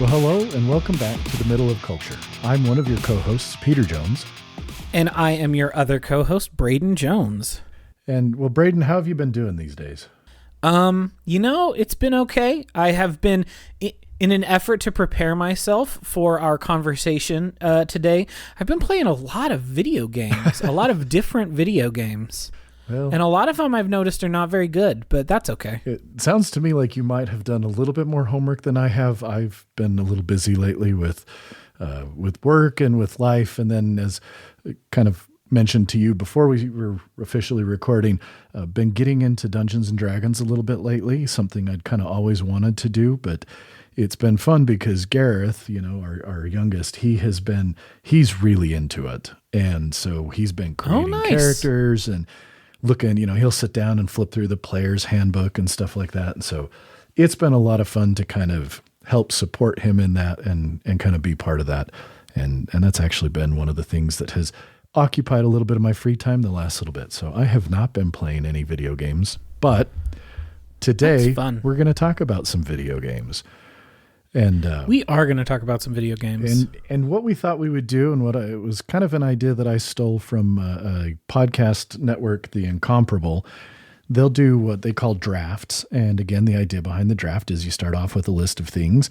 Well, hello and welcome back to the Middle of Culture. I'm one of your co-hosts, Peter Jones. And I am your other co-host, Braden Jones. And, well, Braden, how have you been doing these days? It's been okay. I have been, in an effort to prepare myself for our conversation today, I've been playing a lot of video games, a lot of different video games. Well, and a lot of them I've noticed are not very good, but that's okay. It sounds to me like you might have done a little bit more homework than I have. I've been a little busy lately with work and with life. And then, as kind of mentioned to you before we were officially recording, been getting into Dungeons and Dragons a little bit lately, something I'd kind of always wanted to do, but it's been fun because Gareth, our youngest, he's really into it. And so he's been creating characters and looking, he'll sit down and flip through the player's handbook and stuff like that. And so it's been a lot of fun to kind of help support him in that and kind of be part of that. And that's actually been one of the things that has occupied a little bit of my free time the last little bit. So I have not been playing any video games, but today we're going to talk about some video games. And we are going to talk about some video games. And what we thought we would do, and it was kind of an idea that I stole from a podcast network, The Incomparable. They'll do what they call drafts. And again, the idea behind the draft is you start off with a list of things.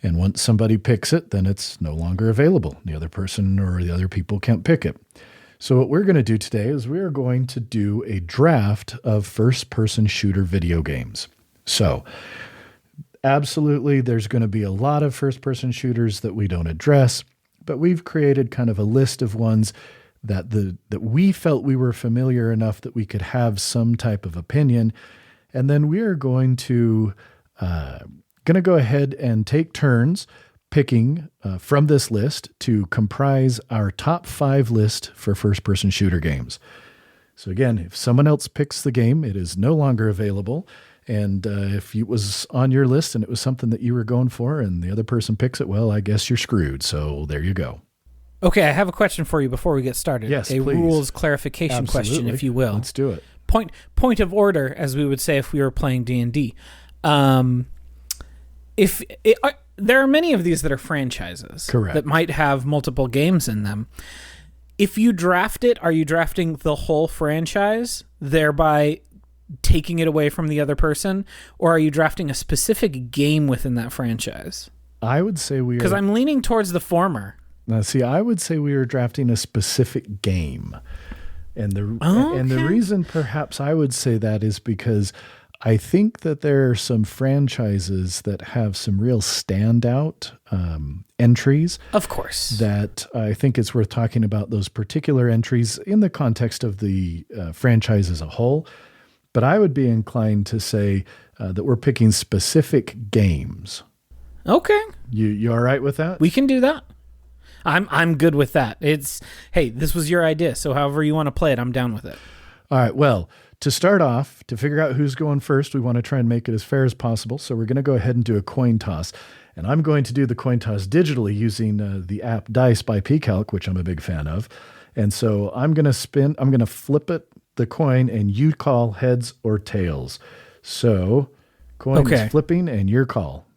And once somebody picks it, then it's no longer available. The other person or the other people can't pick it. So what we're going to do today is we are going to do a draft of first-person shooter video games. So absolutely, there's going to be a lot of first-person shooters that we don't address, but we've created kind of a list of ones that we felt we were familiar enough that we could have some type of opinion. And then we are going to go ahead and take turns picking from this list to comprise our top 5 list for first-person shooter games. So again, if someone else picks the game, it is no longer available. And if it was on your list and it was something that you were going for and the other person picks it, well, I guess you're screwed. So there you go. Okay, I have a question for you before we get started. Yes, a please. Rules clarification question, if you will. Let's do it. Point of order, as we would say if we were playing D&D. There are many of these that are franchises. Correct. That might have multiple games in them. If you draft it, are you drafting the whole franchise, thereby taking it away from the other person, or are you drafting a specific game within that franchise? I would say we are... Because I'm leaning towards the former. Now, see, I would say we are drafting a specific game. And the reason perhaps I would say that is because I think that there are some franchises that have some real standout entries. Of course. That I think it's worth talking about those particular entries in the context of the franchise as a whole. But I would be inclined to say that we're picking specific games. Okay. You all right with that? We can do that. I'm good with that. Hey, this was your idea, so however you want to play it, I'm down with it. All right. Well, to start off, to figure out who's going first, we want to try and make it as fair as possible. So we're going to go ahead and do a coin toss. And I'm going to do the coin toss digitally using the app Dice by PCalc, which I'm a big fan of. And so I'm going to flip the coin, and you call heads or tails. So coin is flipping, and your call.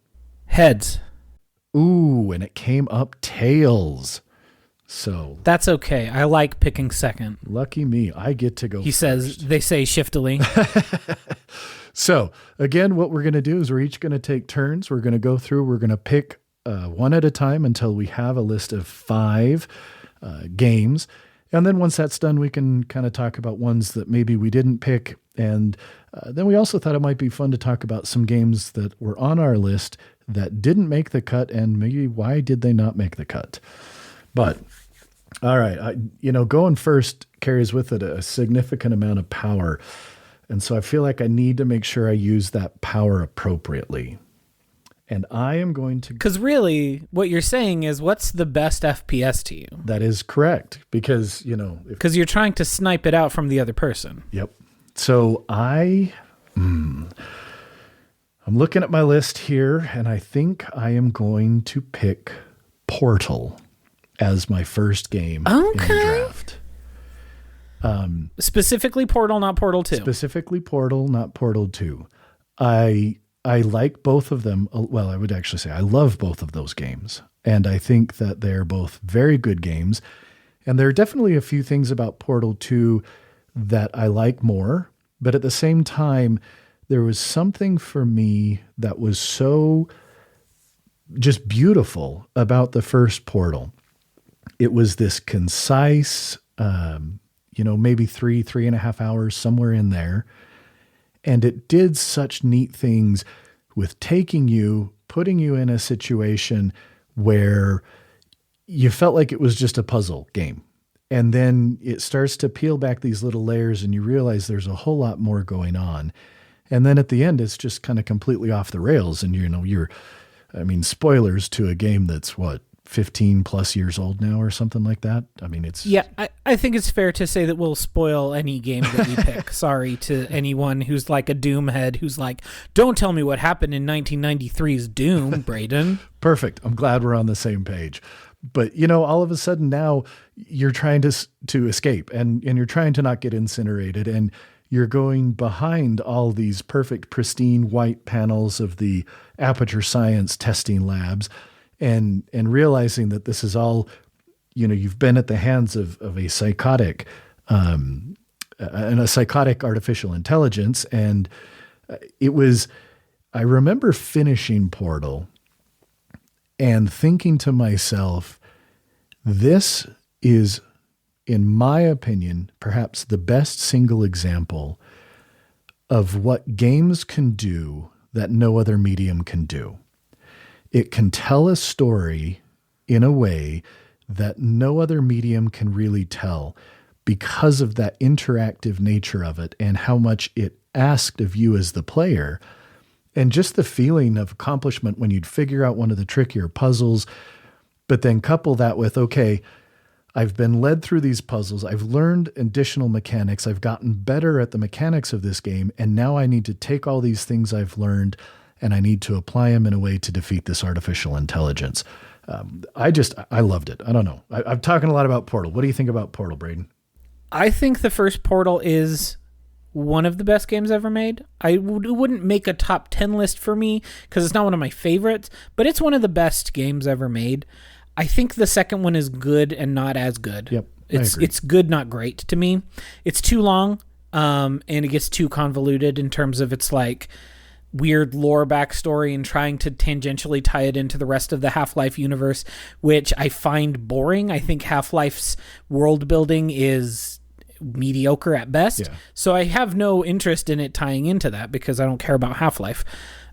Heads. Ooh, and it came up tails. So that's okay. I like picking second. Lucky me. I get to go first. They say shiftily. So again, what we're going to do is we're each going to take turns. We're going to go through. We're going to pick one at a time until we have a list of 5 games. And then once that's done, we can kind of talk about ones that maybe we didn't pick. And then we also thought it might be fun to talk about some games that were on our list that didn't make the cut, and maybe why did they not make the cut. But all right, going first carries with it a significant amount of power. And so I feel like I need to make sure I use that power appropriately. And I am going to... Because really, what you're saying is, what's the best FPS to you? That is correct. Because, Because you're trying to snipe it out from the other person. Yep. So I'm looking at my list here, and I think I am going to pick Portal as my first game in the draft. Specifically Portal, not Portal 2. Specifically Portal, not Portal 2. I I like both of them. Well, I would actually say I love both of those games. And I think that they're both very good games. And there are definitely a few things about Portal 2 that I like more. But at the same time, there was something for me that was so just beautiful about the first Portal. It was this concise, maybe 3.5 hours, somewhere in there. And it did such neat things with taking you, putting you in a situation where you felt like it was just a puzzle game. And then it starts to peel back these little layers and you realize there's a whole lot more going on. And then at the end, it's just kind of completely off the rails. And, spoilers to a game that's 15 plus years old now or something like that. Yeah, I think it's fair to say that we'll spoil any game that we pick. Sorry to anyone who's like a Doom head who's like, don't tell me what happened in 1993's Doom, Braden. Perfect. I'm glad we're on the same page. But, all of a sudden now you're trying to escape and you're trying to not get incinerated, and you're going behind all these perfect, pristine white panels of the Aperture Science testing labs and realizing that this is all, you've been at the hands of a psychotic, psychotic artificial intelligence. And I remember finishing Portal and thinking to myself, this is, in my opinion, perhaps the best single example of what games can do that no other medium can do. It can tell a story in a way that no other medium can really tell because of that interactive nature of it and how much it asked of you as the player. And just the feeling of accomplishment when you'd figure out one of the trickier puzzles, but then couple that with, okay, I've been led through these puzzles. I've learned additional mechanics. I've gotten better at the mechanics of this game. And now I need to take all these things I've learned and I need to apply them in a way to defeat this artificial intelligence. I loved it. I don't know. I'm talking a lot about Portal. What do you think about Portal, Braden? I think the first Portal is one of the best games ever made. It wouldn't make a top 10 list for me because it's not one of my favorites, but it's one of the best games ever made. I think the second one is good and not as good. Yep, it's good, not great to me. It's too long, and it gets too convoluted in terms of its like weird lore backstory and trying to tangentially tie it into the rest of the Half-Life universe, which I find boring. I think Half-Life's world building is mediocre at best. Yeah. So I have no interest in it tying into that because I don't care about Half-Life.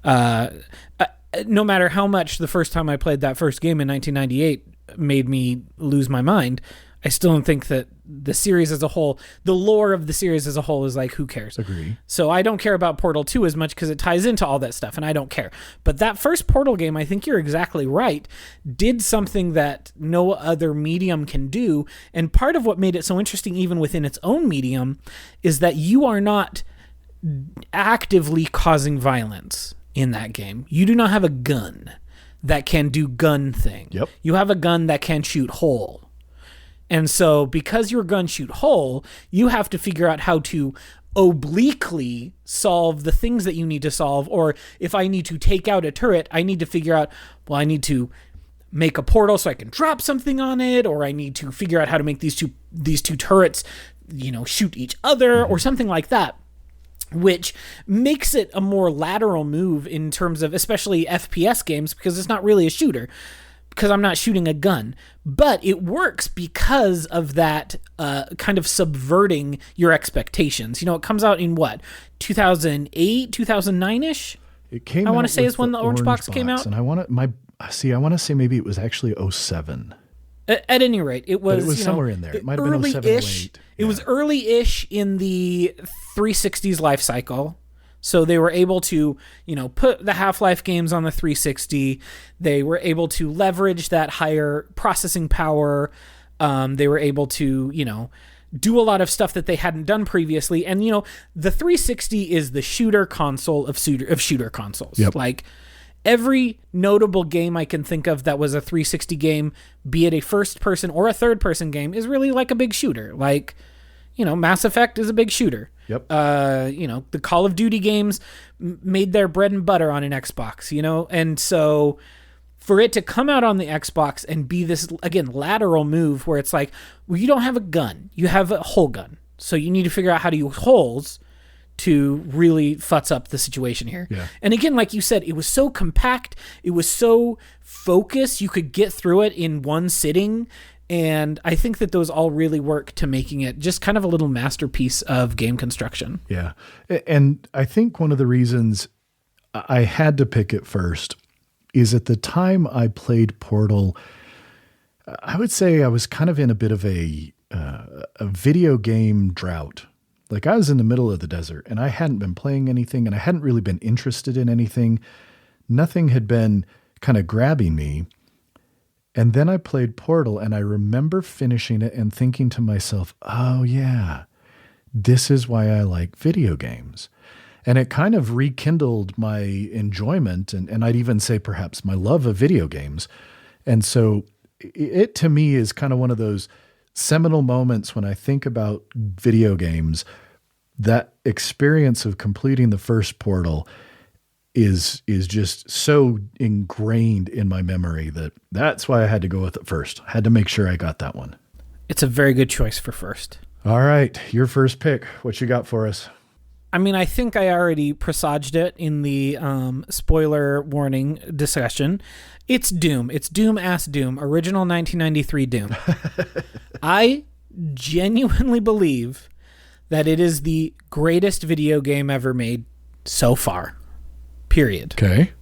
No matter how much the first time I played that first game in 1998 made me lose my mind, I still don't think that the series as a whole, the lore of the series as a whole is like, who cares? Agree. So I don't care about Portal 2 as much because it ties into all that stuff and I don't care. But that first Portal game, I think you're exactly right, did something that no other medium can do. And part of what made it so interesting even within its own medium is that you are not actively causing violence in that game. You do not have a gun that can do gun thing. Yep. You have a gun that can shoot hole. And so because your gun shoot hole, you have to figure out how to obliquely solve the things that you need to solve. Or if I need to take out a turret, I need to figure out, well, I need to make a portal so I can drop something on it, or I need to figure out how to make these two turrets, shoot each other or something like that, which makes it a more lateral move in terms of especially FPS games because it's not really a shooter. Because I'm not shooting a gun. But it works because of that kind of subverting your expectations. It comes out in what, 2008, 2009-ish? It came I want out to say with is when the Orange Box came out. And I want to say maybe it was actually 07. At any rate, it was, but it was somewhere in there. It might have been 07 or 08. It was early-ish in the 360's life cycle. So they were able to, put the Half-Life games on the 360. They were able to leverage that higher processing power. They were able to, do a lot of stuff that they hadn't done previously. And, the 360 is the shooter console of shooter consoles. Yep. Like, every notable game I can think of that was a 360 game, be it a first-person or a third-person game, is really like a big shooter. Like, Mass Effect is a big shooter. Yep. The Call of Duty games made their bread and butter on an Xbox, and so for it to come out on the Xbox and be this, again, lateral move where it's like, well, you don't have a gun, you have a hole gun. So you need to figure out how to use holes to really futz up the situation here. Yeah. And again, like you said, it was so compact, it was so focused, you could get through it in one sitting. And I think that those all really work to making it just kind of a little masterpiece of game construction. Yeah. And I think one of the reasons I had to pick it first is at the time I played Portal, I would say I was kind of in a bit of a video game drought. Like I was in the middle of the desert and I hadn't been playing anything and I hadn't really been interested in anything. Nothing had been kind of grabbing me. And then I played Portal and I remember finishing it and thinking to myself, oh yeah, this is why I like video games. And it kind of rekindled my enjoyment and I'd even say perhaps my love of video games. And so it to me is kind of one of those seminal moments when I think about video games. That experience of completing the first Portal is just so ingrained in my memory that's why I had to go with it first. I had to make sure I got that one. It's a very good choice for first. All right, your first pick. What you got for us? I mean, I think I already presaged it in the spoiler warning discussion. It's Doom. It's Doom-ass Doom. Original 1993 Doom. I genuinely believe that it is the greatest video game ever made so far. Period. Okay.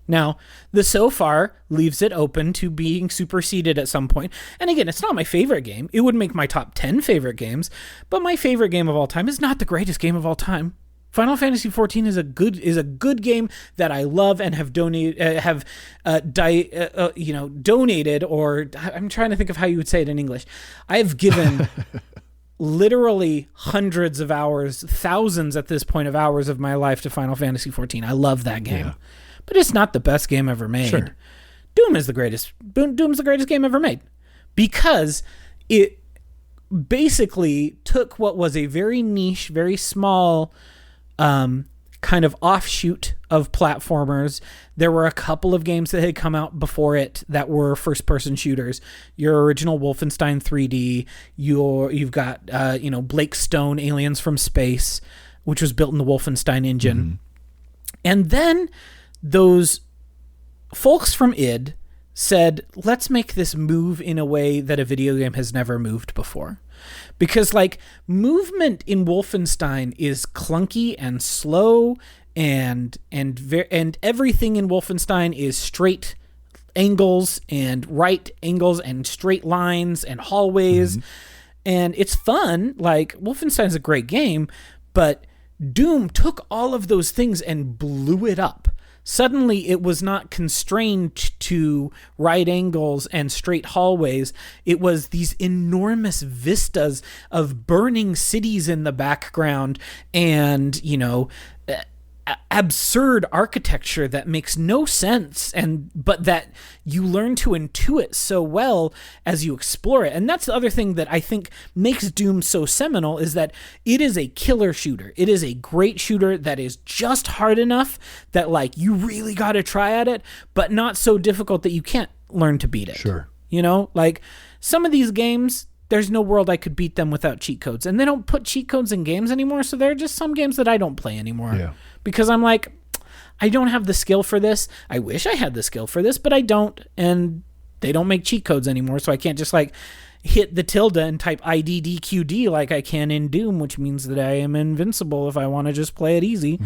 Now, the so far leaves it open to being superseded at some point. And again, it's not my favorite game. It would make my top 10 favorite games, but my favorite game of all time is not the greatest game of all time. Final Fantasy XIV is a good game that I love and have donated, or I'm trying to think of how you would say it in English. I have given literally hundreds of hours, thousands at this point of hours of my life to Final Fantasy XIV. I love that game. Yeah. But it's not the best game ever made. Sure. Doom's the greatest game ever made because it basically took what was a very niche, very small kind of offshoot of platformers. There were a couple of games that had come out before it that were first-person shooters. Your original Wolfenstein 3D. You've got Blake Stone, Aliens from Space, which was built in the Wolfenstein engine. Mm-hmm. And then those folks from id said, let's make this move in a way that a video game has never moved before. Because movement in Wolfenstein is clunky and slow and everything in Wolfenstein is straight angles and right angles and straight lines and hallways. Mm-hmm. And it's fun. Wolfenstein's a great game, but Doom took all of those things and blew it up. Suddenly, it was not constrained to right angles and straight hallways. It was these enormous vistas of burning cities in the background and, absurd architecture that makes no sense, but that you learn to intuit so well as you explore it. And that's the other thing that I think makes Doom so seminal, is that it is a killer shooter. It is a great shooter that is just hard enough that you really got to try at it, but not so difficult that you can't learn to beat it. Sure. Some of these games, there's no world I could beat them without cheat codes. And they don't put cheat codes in games anymore, so there are just some games that I don't play anymore. Yeah. Because I'm I don't have the skill for this. I wish I had the skill for this, but I don't. And they don't make cheat codes anymore, so I can't just hit the tilde and type IDDQD like I can in Doom, which means that I am invincible if I want to just play it easy.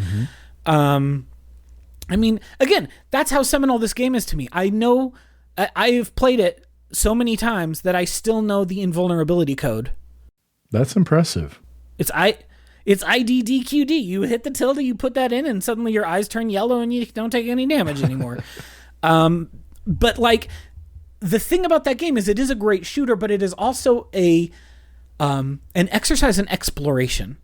Mm-hmm. Again, that's how seminal this game is to me. I know I've played it so many times that I still know the invulnerability code. That's impressive. It's IDDQD. You hit the tilde, you put that in, and suddenly your eyes turn yellow and you don't take any damage anymore. But the thing about that game is it is a great shooter, but it is also an exercise in exploration.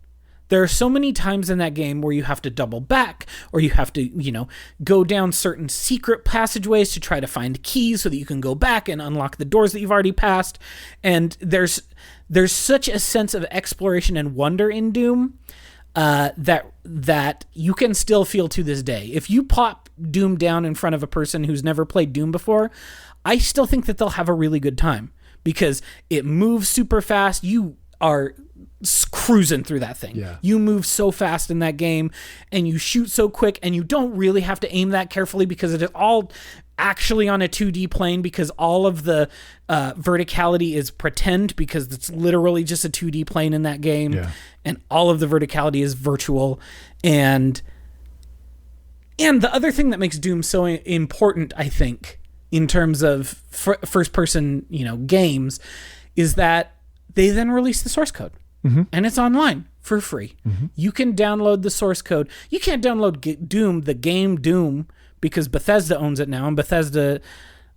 There are so many times in that game where you have to double back, or you have to, go down certain secret passageways to try to find keys so that you can go back and unlock the doors that you've already passed. And there's such a sense of exploration and wonder in Doom that you can still feel to this day. If you pop Doom down in front of a person who's never played Doom before, I still think that they'll have a really good time because it moves super fast. You are cruising through that thing. Yeah. You move so fast in that game and you shoot so quick, and you don't really have to aim that carefully because it is all actually on a 2D plane, because all of the verticality is pretend, because it's literally just a 2D plane in that game. Yeah. And all of the verticality is virtual. And the other thing that makes Doom so important, I think, in terms of first person, games, is that they then release the source code. Mm-hmm. And it's online for free. Mm-hmm. You can download the source code. You can't download Doom, the game Doom, because Bethesda owns it now. And Bethesda,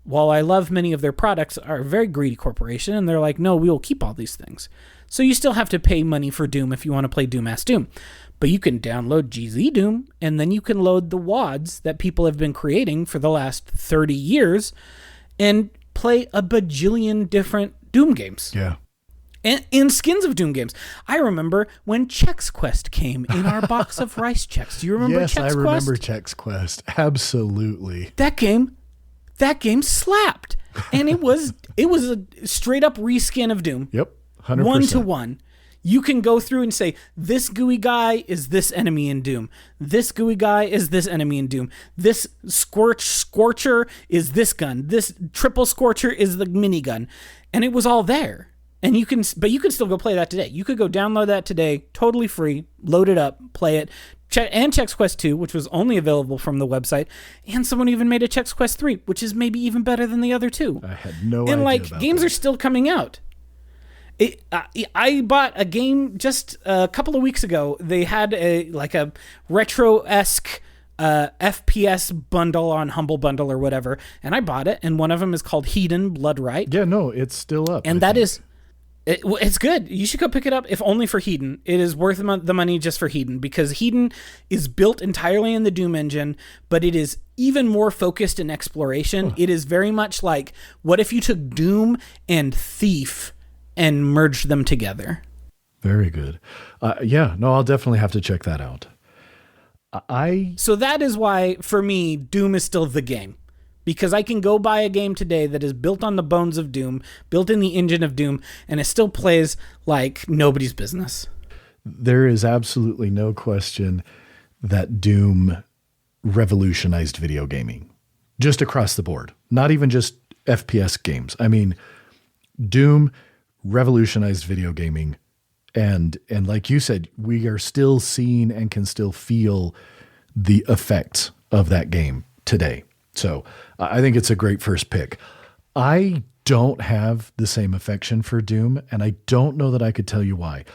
while I love many of their products, are a very greedy corporation. And they're like, no, we will keep all these things. So you still have to pay money for Doom if you want to play Doom as Doom. But you can download GZ Doom, and then you can load the WADs that people have been creating for the last 30 years and play a bajillion different Doom games. Yeah. And skins of Doom games. I remember when Chex Quest came in our box of rice checks. Do you remember yes, Chex Quest? Yes, I remember Chex Quest. Absolutely. That game slapped. And it was a straight up reskin of Doom. Yep. 100%. 1-to-1. You can go through and say, this gooey guy is this enemy in Doom. This gooey guy is this enemy in Doom. This Scorcher is this gun. This triple Scorcher is the minigun. And it was all there. And you can still go play that today. You could go download that today, totally free, load it up, play it. And Chex Quest 2, which was only available from the website. And someone even made a Chex Quest 3, which is maybe even better than the other two. I had no idea about games that. are still coming out. I bought a game just a couple of weeks ago. They had a retro-esque FPS bundle on Humble Bundle or whatever, and I bought it. And one of them is called Hedon Blood Right. Yeah, no, it's still up. And it's good. You should go pick it up, if only for Hedon. It is worth the money just for Hedon, because Hedon is built entirely in the Doom engine, but it is even more focused in exploration. It is very much like, what if you took Doom and Thief and merged them together? Very good. I'll definitely have to check that out. So that is why, for me, Doom is still the game. Because I can go buy a game today that is built on the bones of Doom, built in the engine of Doom, and it still plays like nobody's business. There is absolutely no question that Doom revolutionized video gaming. Just across the board. Not even just FPS games. I mean, Doom revolutionized video gaming. And like you said, we are still seeing and can still feel the effects of that game today. So I think it's a great first pick. I don't have the same affection for Doom, and I don't know that I could tell you why.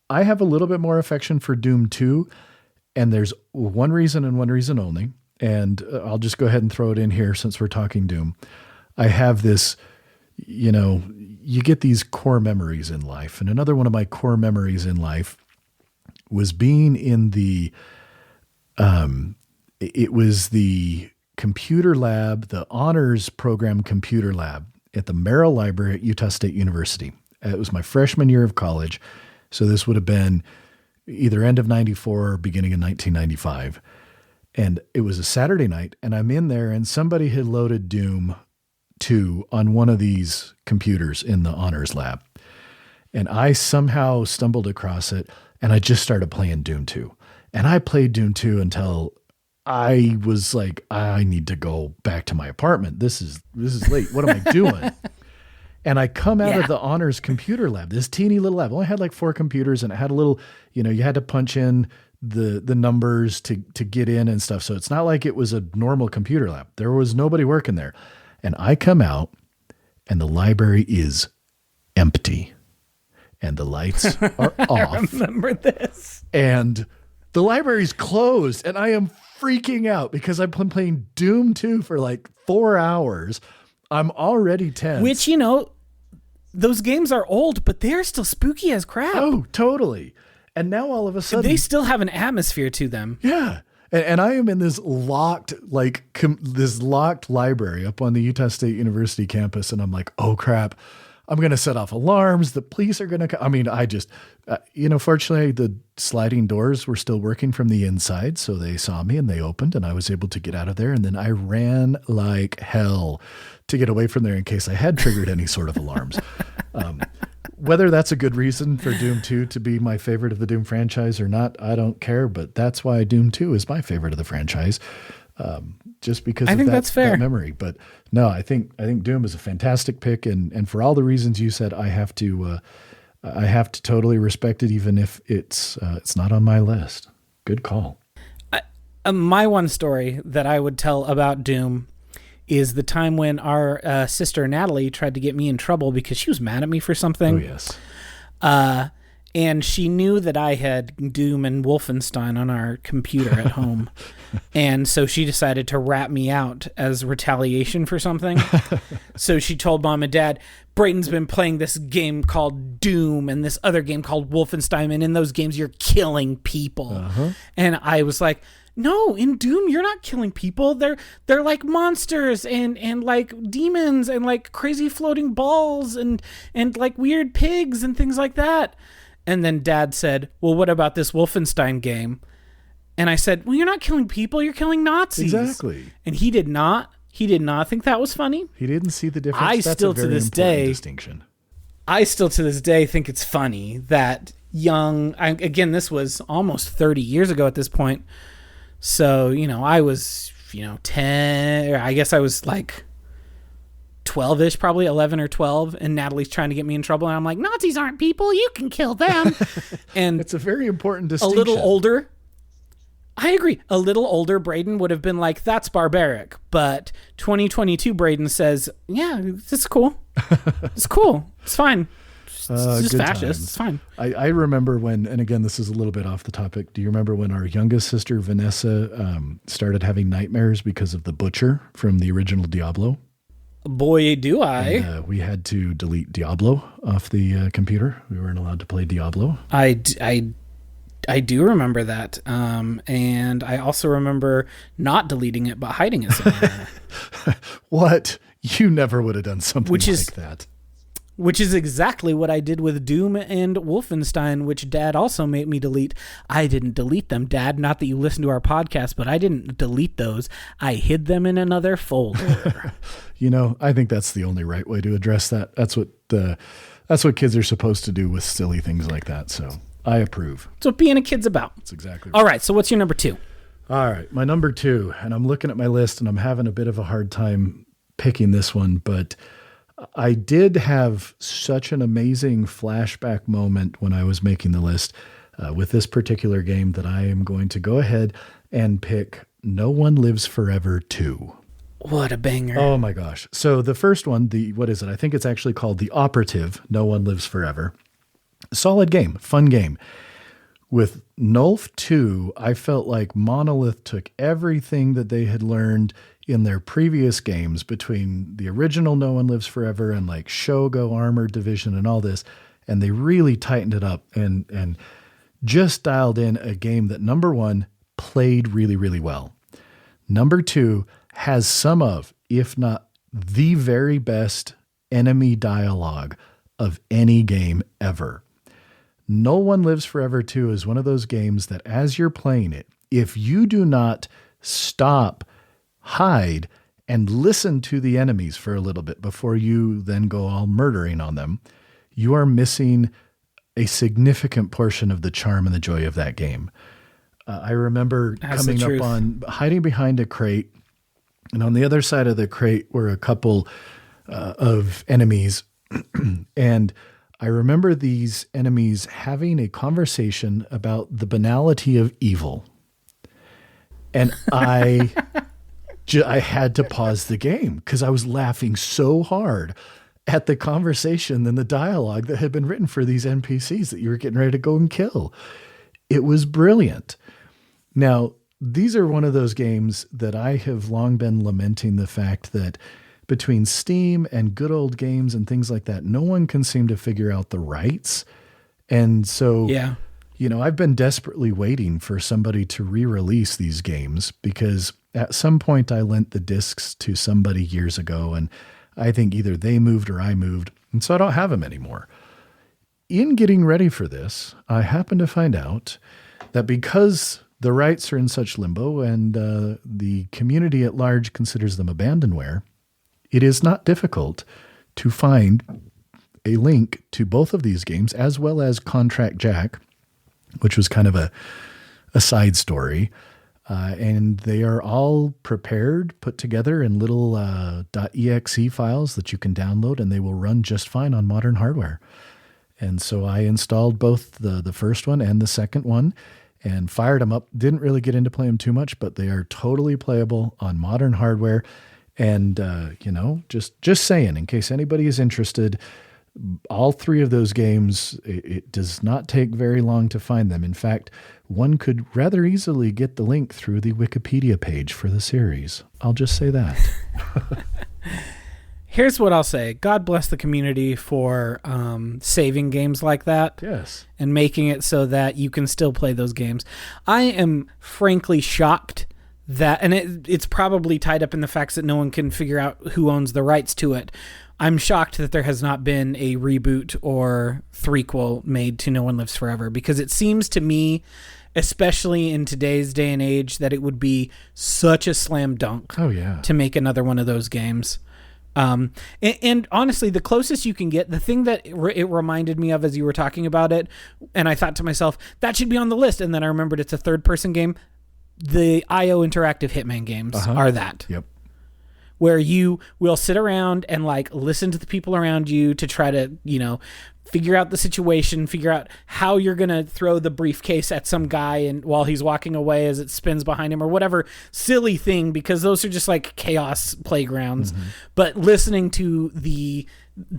I have a little bit more affection for Doom 2, and there's one reason and one reason only, and I'll just go ahead and throw it in here since we're talking Doom. I have this, you get these core memories in life, and another one of my core memories in life was being in the, it was the computer lab, the honors program computer lab at the Merrill Library at Utah State University. It was my freshman year of college. So this would have been either end of 94 or beginning of 1995. And it was a Saturday night, and I'm in there, and somebody had loaded Doom 2 on one of these computers in the honors lab. And I somehow stumbled across it, and I just started playing Doom 2. And I played Doom 2 until I was like, I need to go back to my apartment. This is late. What am I doing? And I come out of the honors computer lab, this teeny little lab. I only had like 4 computers, and it had a little, you had to punch in the numbers to get in and stuff. So it's not like it was a normal computer lab. There was nobody working there. And I come out, and the library is empty, and the lights are off. I remember this. And the library's closed, and I am freaking out because I've been playing Doom 2 for like 4 hours. I'm already tense. Which, those games are old, but they're still spooky as crap. Oh, totally. And now all of a sudden they still have an atmosphere to them. Yeah. And I am in this locked, this locked library up on the Utah State University campus. And I'm like, oh crap, I'm going to set off alarms. The police are going to, I mean, I just, fortunately the sliding doors were still working from the inside. So they saw me and they opened and I was able to get out of there. And then I ran like hell to get away from there in case I had triggered any sort of alarms. Whether that's a good reason for Doom 2 to be my favorite of the Doom franchise or not, I don't care, but that's why Doom 2 is my favorite of the franchise. Just because I think that's fair. That memory. But no, I think Doom is a fantastic pick. And for all the reasons you said, I have to totally respect it, even if it's not on my list. Good call. My one story that I would tell about Doom is the time when our sister Natalie tried to get me in trouble because she was mad at me for something. Oh, yes. And she knew that I had Doom and Wolfenstein on our computer at home. And so she decided to rat me out as retaliation for something. So she told Mom and Dad, Brayden's been playing this game called Doom and this other game called Wolfenstein. And in those games, you're killing people. Uh-huh. And I was like, no, in Doom, you're not killing people. They're like monsters and like demons and like crazy floating balls and like weird pigs and things like that. And then Dad said, well, what about this Wolfenstein game? And I said, well, you're not killing people. You're killing Nazis. Exactly. And he did not think that was funny. He didn't see the difference. That's a very important distinction. I still to this day think it's funny that again, this was almost 30 years ago at this point. So, I was, 10, or I guess I was like 12-ish, probably 11 or 12. And Natalie's trying to get me in trouble. And I'm like, Nazis aren't people. You can kill them. And it's a very important distinction. A little older. I agree. A little older Brayden would have been like, that's barbaric. But 2022 Brayden says, yeah, it's cool. It's cool. It's fine. It's just fascist. Times. It's fine. I remember when, and again, this is a little bit off the topic. Do you remember when our youngest sister, Vanessa, started having nightmares because of the butcher from the original Diablo? Boy, do I. And, we had to delete Diablo off the computer. We weren't allowed to play Diablo. I do remember that. And I also remember not deleting it, but hiding it somewhere. What? You never would have done something like that. Which is exactly what I did with Doom and Wolfenstein, which Dad also made me delete. I didn't delete them, Dad. Not that you listen to our podcast, but I didn't delete those. I hid them in another folder. I think that's the only right way to address that. That's what kids are supposed to do with silly things like that. So I approve. That's what being a kid's about. That's exactly right. All right. So what's your number 2? All right. My number 2, and I'm looking at my list and I'm having a bit of a hard time picking this one, but I did have such an amazing flashback moment when I was making the list with this particular game that I am going to go ahead and pick No One Lives Forever 2. What a banger. Oh my gosh. So the first one, what is it? I think it's actually called The Operative, No One Lives Forever. Solid game, fun game. With Nulf 2, I felt like Monolith took everything that they had learned in their previous games between the original No One Lives Forever and like Shogo Armored Division and all this, and they really tightened it up and just dialed in a game that, number 1, played really, really well. Number 2, has some of, if not the very best enemy dialogue of any game ever. No One Lives Forever 2 is one of those games that as you're playing it, if you do not stop, hide, and listen to the enemies for a little bit before you then go all murdering on them, you are missing a significant portion of the charm and the joy of that game. I remember coming up on hiding behind a crate, and on the other side of the crate were a couple of enemies. And I remember these enemies having a conversation about the banality of evil. And I had to pause the game because I was laughing so hard at the conversation and the dialogue that had been written for these NPCs that you were getting ready to go and kill. It was brilliant. Now, these are one of those games that I have long been lamenting the fact that between Steam and good old games and things like that, no one can seem to figure out the rights. And so, I've been desperately waiting for somebody to re-release these games because at some point I lent the discs to somebody years ago, and I think either they moved or I moved, and so I don't have them anymore. In getting ready for this, I happened to find out that because the rights are in such limbo and the community at large considers them abandonware, it is not difficult to find a link to both of these games, as well as Contract Jack, which was kind of a side story. And they are all prepared, put together in little .exe files that you can download, and they will run just fine on modern hardware. And so I installed both the first one and the second one and fired them up. Didn't really get into play them too much, but they are totally playable on modern hardware. And, just saying, in case anybody is interested, all three of those games, it does not take very long to find them. In fact, one could rather easily get the link through the Wikipedia page for the series. I'll just say that. Here's what I'll say. God bless the community for saving games like that. Yes. And making it so that you can still play those games. I am frankly shocked that, and it's probably tied up in the facts that no one can figure out who owns the rights to it. I'm shocked that there has not been a reboot or threequel made to No One Lives Forever, because it seems to me, especially in today's day and age, that it would be such a slam dunk to make another one of those games. And honestly, the closest you can get, the thing that it reminded me of as you were talking about it, and I thought to myself, that should be on the list, and then I remembered it's a third-person game. The IO Interactive Hitman games are that. Yep. Where you will sit around and listen to the people around you to try to, figure out the situation, figure out how you're going to throw the briefcase at some guy and while he's walking away as it spins behind him or whatever silly thing, because those are just chaos playgrounds. Mm-hmm. But listening to the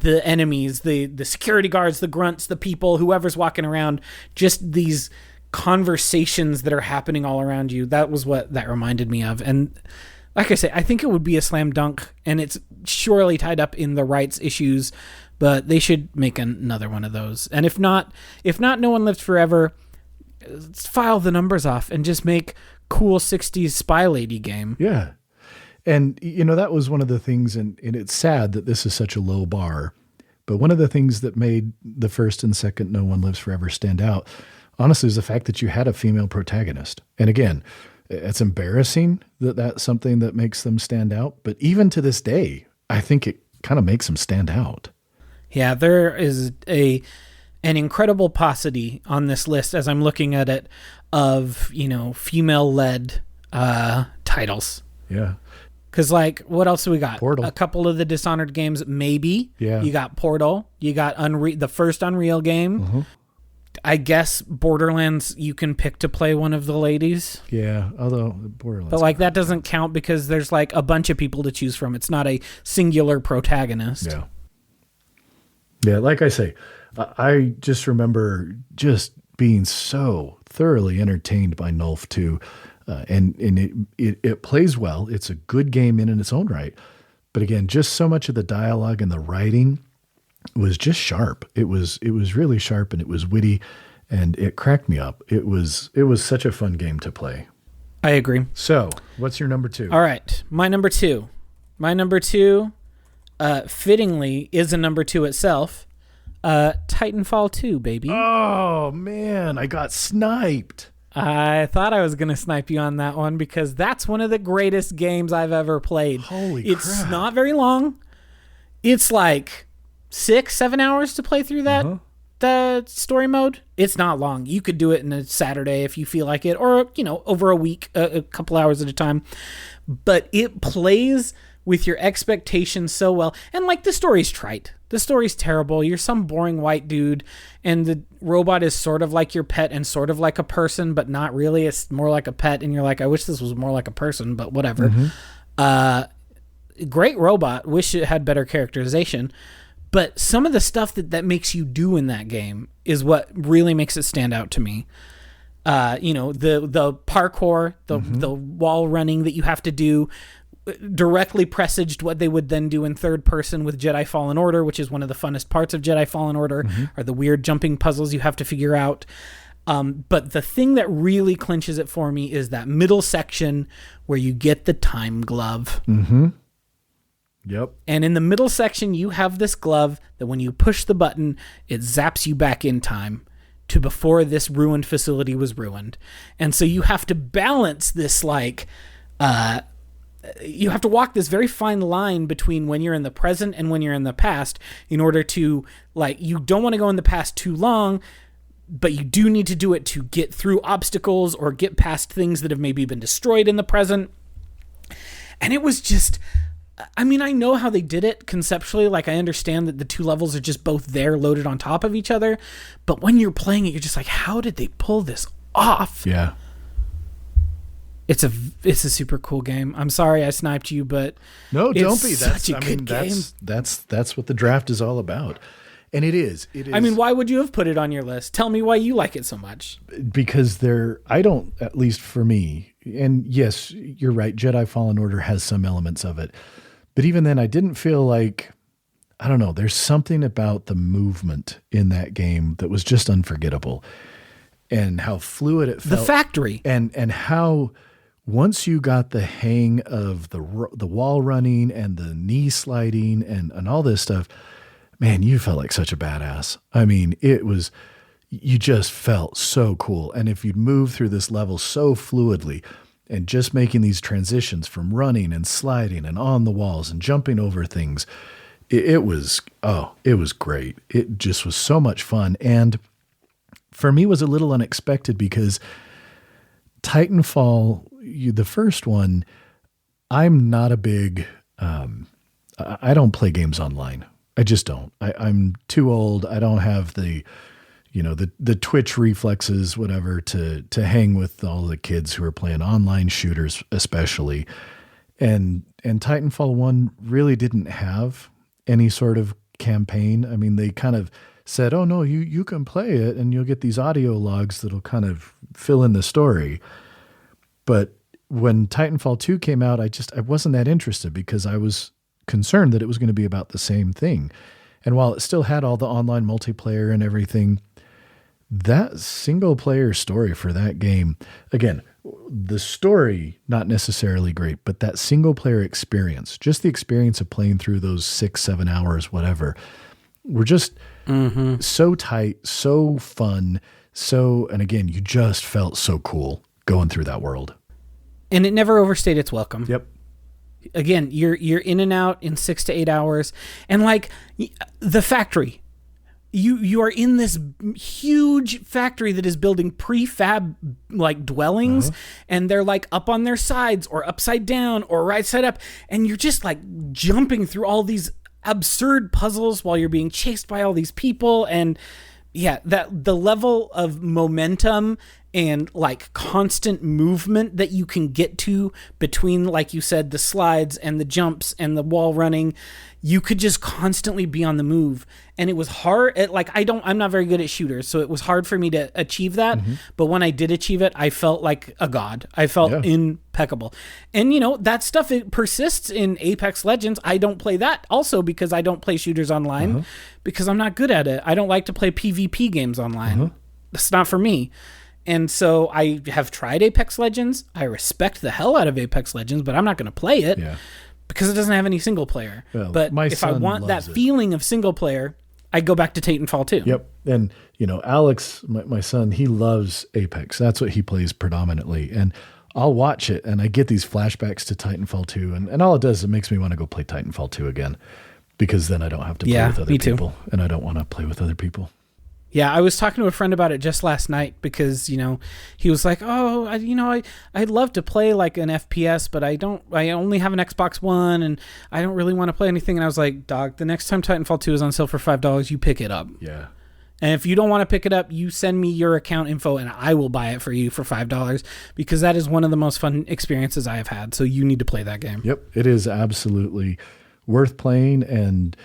enemies, the security guards, the grunts, the people, whoever's walking around, just these conversations that are happening all around you. That was what that reminded me of. And like I say, I think it would be a slam dunk, and it's surely tied up in the rights issues, but they should make another one of those. And if not, No One Lives Forever, file the numbers off and just make cool 60s spy lady game. Yeah. And, that was one of the things, and it's sad that this is such a low bar, but one of the things that made the first and second No One Lives Forever stand out, honestly, is the fact that you had a female protagonist. And again, it's embarrassing that that's something that makes them stand out. But even to this day, I think it kind of makes them stand out. Yeah, there is an incredible paucity on this list as I'm looking at it of, female-led titles. Yeah. Because, what else do we got? Portal. A couple of the Dishonored games, maybe. Yeah. You got Portal. You got the first Unreal game. Mm-hmm. I guess Borderlands, you can pick to play one of the ladies. Yeah, although Borderlands. But that doesn't count because there's a bunch of people to choose from. It's not a singular protagonist. Yeah. Yeah, like I say, I just remember just being so thoroughly entertained by Nulf 2. And it plays well. It's a good game in its own right. But again, just so much of the dialogue and the writing was just sharp. It was really sharp, and it was witty, and it cracked me up. It was such a fun game to play. I agree. So, what's your number 2? All right, my number 2, fittingly is a number 2 itself. Titanfall 2, baby. Oh man, I got sniped. I thought I was going to snipe you on that one because that's one of the greatest games I've ever played. Holy crap. It's not very long. It's 6-7 hours to play through that the story mode. It's not long. You could do it in a Saturday if you feel like it, or over a week, a couple hours at a time. But it plays with your expectations so well. And the story's trite. The story's terrible. You're some boring white dude, and the robot is sort of like your pet and sort of like a person, but not really. It's more like a pet, and you're like, I wish this was more like a person, but whatever. Mm-hmm. Great robot. Wish it had better characterization. But some of the stuff that makes you do in that game is what really makes it stand out to me. The parkour, the wall running that you have to do, directly presaged what they would then do in third person with Jedi Fallen Order, which is one of the funnest parts of Jedi Fallen Order, are the weird jumping puzzles you have to figure out. But the thing that really clinches it for me is that middle section where you get the time glove. Mm-hmm. Yep. And in the middle section, you have this glove that when you push the button, it zaps you back in time to before this ruined facility was ruined. And so you have to balance this, like, you have to walk this very fine line between when you're in the present and when you're in the past in order to, like, you don't want to go in the past too long, but you do need to do it to get through obstacles or get past things that have maybe been destroyed in the present. And it was just, I mean, I know how they did it conceptually. Like, I understand that the two levels are just both there loaded on top of each other. But when you're playing it, you're just like, how did they pull this off? Yeah. It's a super cool game. I'm sorry I sniped you, but no, don't be. That's such a good game. That's what the draft is all about. And it is. I mean, why would you have put it on your list? Tell me why you like it so much. Because I don't, at least for me, and yes, you're right, Jedi Fallen Order has some elements of it. But even then, I didn't feel like, I don't know, there's something about the movement in that game that was just unforgettable. And how fluid it felt. The factory. And how once you got the hang of the wall running and the knee sliding and all this stuff, man, you felt like such a badass. I mean, you just felt so cool. And if you'd move through this level so fluidly and just making these transitions from running and sliding and on the walls and jumping over things, it was great. It just was so much fun. And for me, it was a little unexpected because Titanfall, the first one, I'm not a big, I don't play games online. I just don't. I'm too old. I don't have the Twitch reflexes, whatever, to hang with all the kids who are playing online shooters, especially. And Titanfall 1 really didn't have any sort of campaign. I mean, they kind of said, oh no, you can play it and you'll get these audio logs that'll kind of fill in the story. But when Titanfall 2 came out, I wasn't that interested because I was concerned that it was going to be about the same thing. And while it still had all the online multiplayer and everything, that single player story for that game, again, the story, not necessarily great, but that single player experience, just the experience of playing through those 6-7 hours, whatever, were just so tight, so fun. And again, you just felt so cool going through that world. And it never overstayed its welcome. Yep. Again, you're in and out in 6 to 8 hours. And like the factory, you are in this huge factory that is building prefab like dwellings, and they're like up on their sides or upside down or right side up. And you're just like jumping through all these absurd puzzles while you're being chased by all these people. And yeah, that the level of momentum and like constant movement that you can get to between, like you said, the slides and the jumps and the wall running, you could just constantly be on the move. And it was hard. I'm not very good at shooters, so it was hard for me to achieve that. But when I did achieve it, I felt like a god. I felt impeccable. And that stuff, it persists in Apex Legends. I don't play that also because I don't play shooters online because I'm not good at it. I don't like to play PvP games online. That's not for me. And so I have tried Apex Legends. I respect the hell out of Apex Legends, but I'm not going to play it because it doesn't have any single player. Well, but if I want that feeling of single player, I go back to Titanfall 2. Yep. And, Alex, my son, he loves Apex. That's what he plays predominantly. And I'll watch it and I get these flashbacks to Titanfall 2. And all it does is it makes me want to go play Titanfall 2 again because then I don't have to play with other people. And I don't want to play with other people. Yeah, I was talking to a friend about it just last night because, he was like, oh, I'd love to play like an FPS, but I only have an Xbox One and I don't really want to play anything. And I was like, dog, the next time Titanfall 2 is on sale for $5, you pick it up. Yeah. And if you don't want to pick it up, you send me your account info and I will buy it for you for $5 because that is one of the most fun experiences I have had. So you need to play that game. Yep. It is absolutely worth playing. And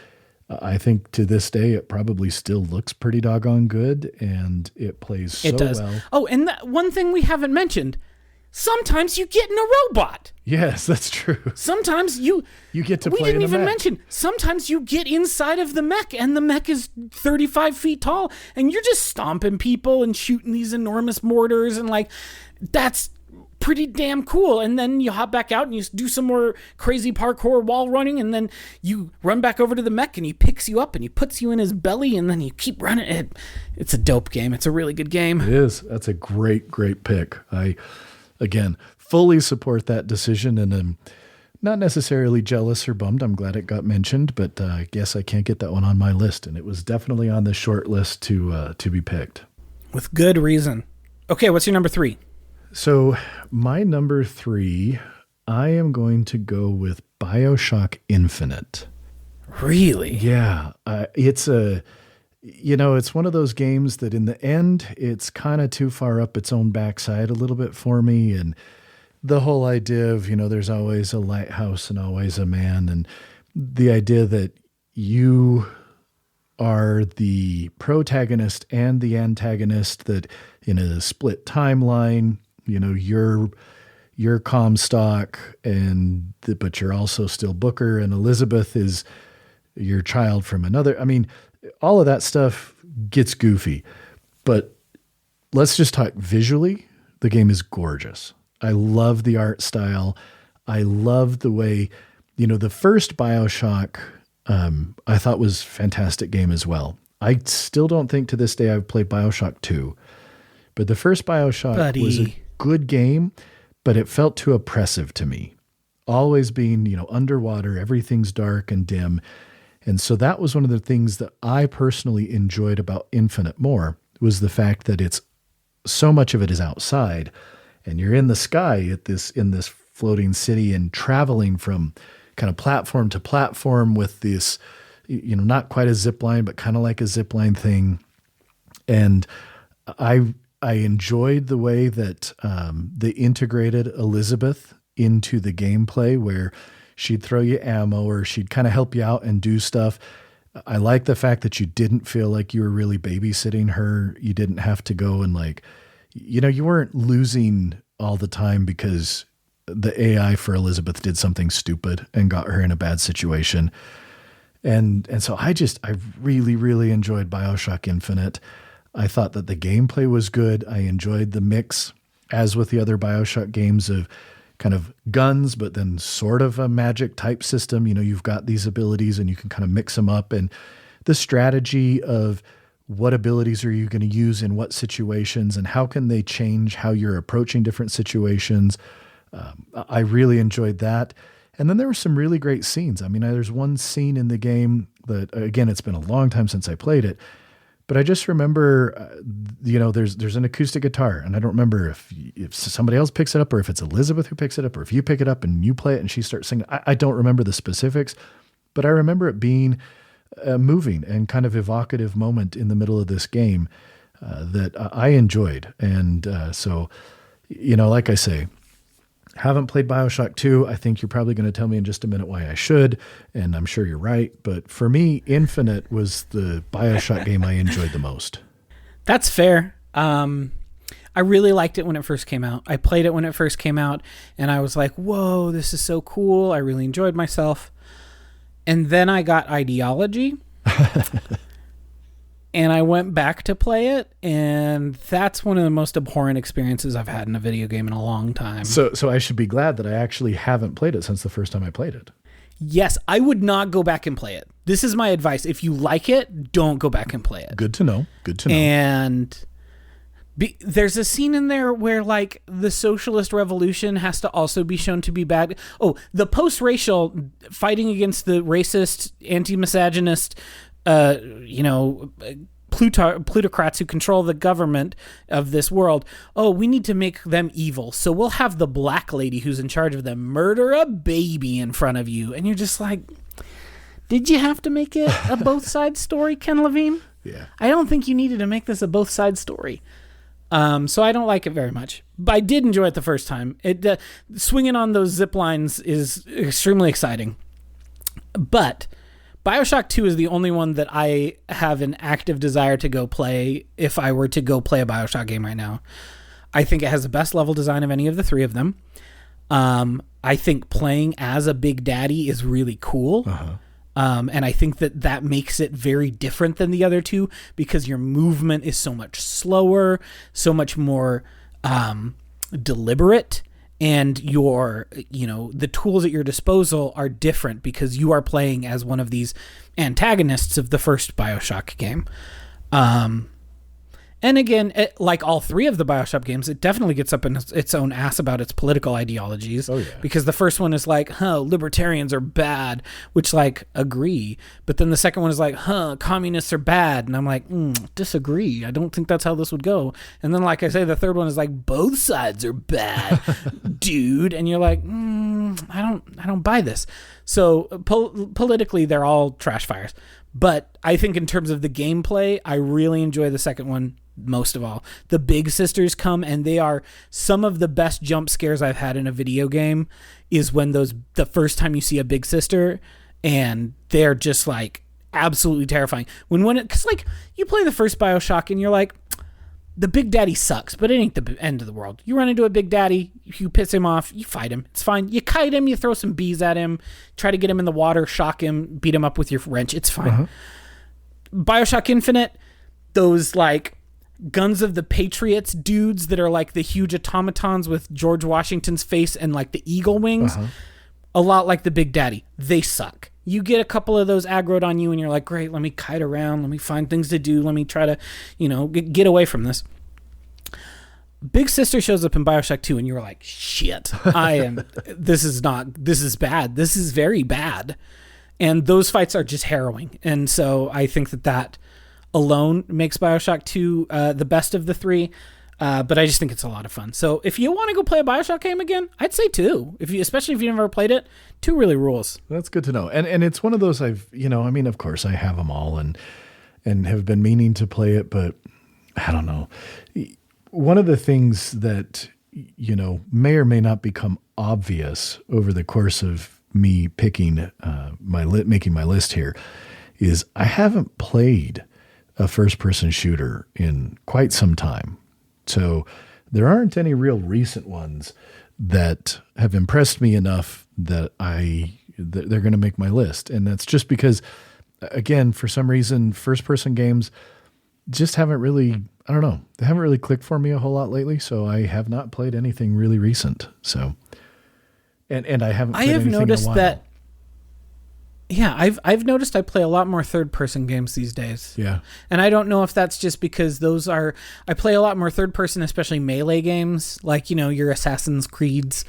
I think to this day, it probably still looks pretty doggone good, and it plays so well. Oh, and one thing we haven't mentioned, sometimes you get in a robot. Yes, that's true. Sometimes you get to we play in didn't a even mech. mention, sometimes you get inside of the mech and the mech is 35 feet tall and you're just stomping people and shooting these enormous mortars and like, that's pretty damn cool. And then you hop back out and you do some more crazy parkour wall running, and then you run back over to the mech and he picks you up and he puts you in his belly and then you keep running. It's a dope game. It's a really good game. It is. That's a great pick. I, again, fully support that decision, and I'm not necessarily jealous or bummed. I'm glad it got mentioned, but I guess I can't get that one on my list, and it was definitely on the short list to be picked. With good reason. Okay, what's your number 3? So my number 3, I am going to go with BioShock Infinite. Really? Yeah. It's it's one of those games that in the end, it's kind of too far up its own backside a little bit for me. And the whole idea of, there's always a lighthouse and always a man. And the idea that you are the protagonist and the antagonist, that in a split timeline, you're Comstock, but you're also still Booker, and Elizabeth is your child from another. I mean, all of that stuff gets goofy, but let's just talk visually. The game is gorgeous. I love the art style. I love the way, the first BioShock, I thought was a fantastic game as well. I still don't think to this day I've played BioShock 2, but the first BioShock was a good game, but it felt too oppressive to me. Always being, underwater, everything's dark and dim. And so that was one of the things that I personally enjoyed about Infinite more, was the fact that it's so much of it is outside, and you're in the sky in this floating city and traveling from kind of platform to platform with this, not quite a zip line, but kind of like a zip line thing. And I enjoyed the way that they integrated Elizabeth into the gameplay, where she'd throw you ammo or she'd kind of help you out and do stuff. I like the fact that you didn't feel like you were really babysitting her. You didn't have to go and you weren't losing all the time because the AI for Elizabeth did something stupid and got her in a bad situation. And so I really, really enjoyed BioShock Infinite. I thought that the gameplay was good. I enjoyed the mix, as with the other BioShock games, of kind of guns, but then sort of a magic type system. You've got these abilities and you can kind of mix them up, and the strategy of what abilities are you going to use in what situations and how can they change how you're approaching different situations. I really enjoyed that. And then there were some really great scenes. I mean, there's one scene in the game that, again, it's been a long time since I played it, but I just remember, there's an acoustic guitar, and I don't remember if somebody else picks it up or if it's Elizabeth who picks it up or if you pick it up and you play it and she starts singing. I don't remember the specifics, but I remember it being a moving and kind of evocative moment in the middle of this game that I enjoyed. And so, like I say, haven't played BioShock 2. I think you're probably going to tell me in just a minute why I should, and I'm sure you're right. But for me, Infinite was the BioShock game I enjoyed the most. That's fair. I really liked it when it first came out. I played it when it first came out, and I was like, whoa, this is so cool. I really enjoyed myself. And then I got Ideology, and I went back to play it, and that's one of the most abhorrent experiences I've had in a video game in a long time. So I should be glad that I actually haven't played it since the first time I played it. Yes, I would not go back and play it. This is my advice. If you like it, don't go back and play it. Good to know. Good to know. And there's a scene in there where the socialist revolution has to also be shown to be bad. Oh, the post-racial fighting against the racist, anti-misogynist, plutocrats who control the government of this world. Oh, we need to make them evil. So we'll have the black lady who's in charge of them murder a baby in front of you. And you're just like, did you have to make it a both sides story, Ken Levine? Yeah. I don't think you needed to make this a both sides story. So I don't like it very much, but I did enjoy it the first time. Swinging on those zip lines is extremely exciting, but BioShock 2 is the only one that I have an active desire to go play if I were to go play a BioShock game right now. I think it has the best level design of any of the three of them. I think playing as a Big Daddy is really cool. And I think that makes it very different than the other two because your movement is so much slower, so much more deliberate, and the tools at your disposal are different because you are playing as one of these antagonists of the first BioShock game. And again, like all three of the BioShock games, it definitely gets up in its own ass about its political ideologies. Oh, yeah. Because the first one is like, libertarians are bad, which, like, agree. But then the second one is like, communists are bad. And I'm like, disagree. I don't think that's how this would go. And then, like I say, the third one is like, both sides are bad, dude. And you're like, I don't buy this. So politically, they're all trash fires. But I think in terms of the gameplay, I really enjoy the second one most of all. The Big Sisters come, and they are some of the best jump scares I've had in a video game is when the first time you see a Big Sister, and they're just like absolutely terrifying. Because like you play the first BioShock and you're like, the Big Daddy sucks, but it ain't the end of the world. You run into a Big Daddy, you piss him off, you fight him. It's fine. You kite him, you throw some bees at him, try to get him in the water, shock him, beat him up with your wrench. It's fine. BioShock Infinite, those like Guns of the Patriots dudes that are like the huge automatons with George Washington's face and like the eagle wings, a lot like the Big Daddy. They suck. You get a couple of those aggroed on you and you're like, great, let me kite around. Let me find things to do. Let me try to, get away from this. Big Sister shows up in BioShock 2 and you're like, shit, this is bad. This is very bad. And those fights are just harrowing. And so I think that alone makes BioShock 2 the best of the three. But I just think it's a lot of fun. So if you want to go play a BioShock game again, I'd say 2. Especially if you've never played it, 2 really rules. That's good to know. And it's one of those of course I have them all and have been meaning to play it, but I don't know. One of the things that, may or may not become obvious over the course of me picking making my list here is I haven't played a first-person shooter in quite some time. So there aren't any real recent ones that have impressed me enough that they're going to make my list. And that's just because, again, for some reason, first-person games just haven't really, I don't know, they haven't really clicked for me a whole lot lately. So I have not played anything really recent. So, and I haven't played anything noticed in a while. that. Yeah, I've noticed I play a lot more third-person games these days. Yeah. And I don't know if that's just because I play a lot more third-person, especially melee games, like, your Assassin's Creeds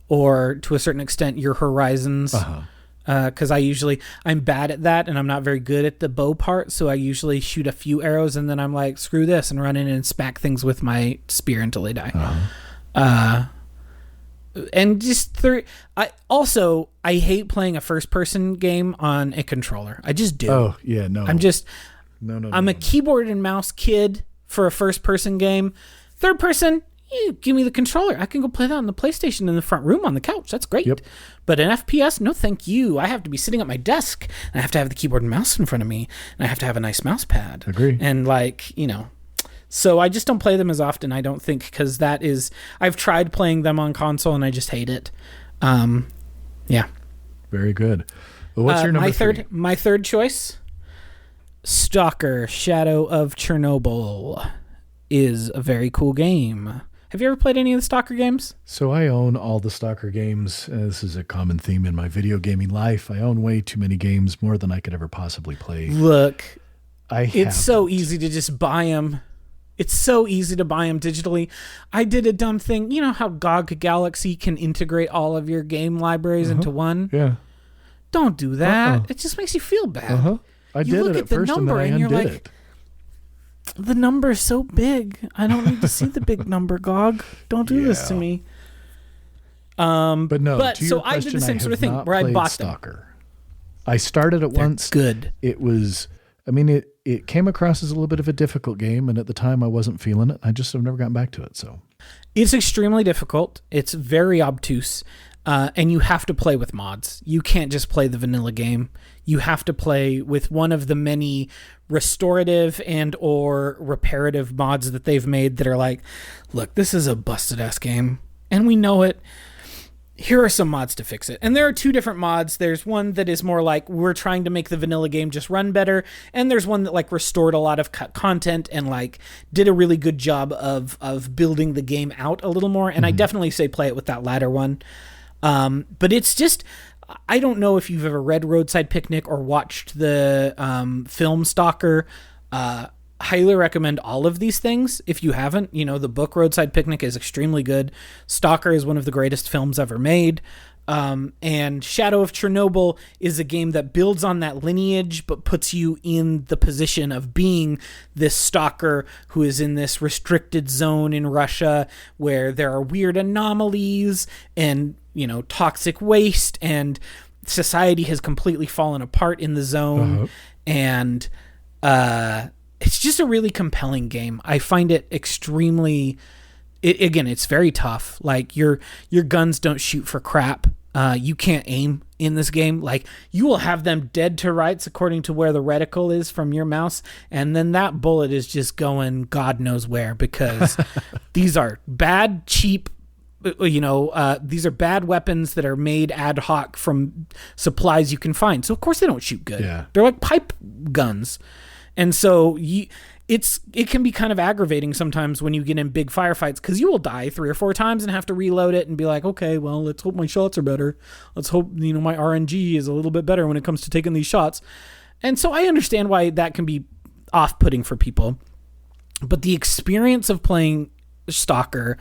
or, to a certain extent, your Horizons. Because I'm bad at that, and I'm not very good at the bow part, so I usually shoot a few arrows, and then I'm like, screw this, and run in and smack things with my spear until they die. And just I hate playing a first-person game on a controller. I just do. Oh, yeah, no. I'm a keyboard and mouse kid for a first-person game. Third-person, you give me the controller. I can go play that on the PlayStation in the front room on the couch. That's great. Yep. But an FPS, no thank you. I have to be sitting at my desk, and I have to have the keyboard and mouse in front of me, and I have to have a nice mouse pad. Agree. And so I just don't play them as often, I don't think, because I've tried playing them on console and I just hate it. Yeah. Very good. Well, what's your number 3? My third choice, Stalker: Shadow of Chernobyl, is a very cool game. Have you ever played any of the Stalker games? So I own all the Stalker games. This is a common theme in my video gaming life. I own way too many games, more than I could ever possibly play. Look, it's so easy to just buy them. It's so easy to buy them digitally. I did a dumb thing. You know how GOG Galaxy can integrate all of your game libraries into one? Yeah. Don't do that. It just makes you feel bad. I did it at first and then I undid it. The number is so big. I don't need to see the big number, GOG. Don't do this to me. But no, to your question, I did the same sort of thing where I bought Stalker. Them. I started it once. Good. It was, it came across as a little bit of a difficult game, and at the time I wasn't feeling it. I just have never gotten back to it. So it's extremely difficult. It's very obtuse. And you have to play with mods. You can't just play the vanilla game. You have to play with one of the many restorative and or reparative mods that they've made that are like, look, this is a busted ass game and we know it. Here are some mods to fix it. And there are two different mods. There's one that is more like we're trying to make the vanilla game just run better. And there's one that like restored a lot of content and like did a really good job of building the game out a little more. And I definitely say play it with that latter one. But it's just, I don't know if you've ever read Roadside Picnic or watched the film Stalker. Highly recommend all of these things. If you haven't, the book Roadside Picnic is extremely good. Stalker is one of the greatest films ever made. And Shadow of Chernobyl is a game that builds on that lineage, but puts you in the position of being this stalker who is in this restricted zone in Russia where there are weird anomalies and, toxic waste, and society has completely fallen apart in the zone. And, it's just a really compelling game. I find it extremely, again, it's very tough. Like your guns don't shoot for crap. You can't aim in this game. Like you will have them dead to rights according to where the reticle is from your mouse. And then that bullet is just going God knows where, because these are bad, cheap, these are bad weapons that are made ad hoc from supplies you can find. So of course they don't shoot good. Yeah. They're like pipe guns. And so it can be kind of aggravating sometimes when you get in big firefights, because you will die 3 or 4 times and have to reload it and be like, okay, well, let's hope my shots are better. Let's hope, my RNG is a little bit better when it comes to taking these shots. And so I understand why that can be off-putting for people. But the experience of playing Stalker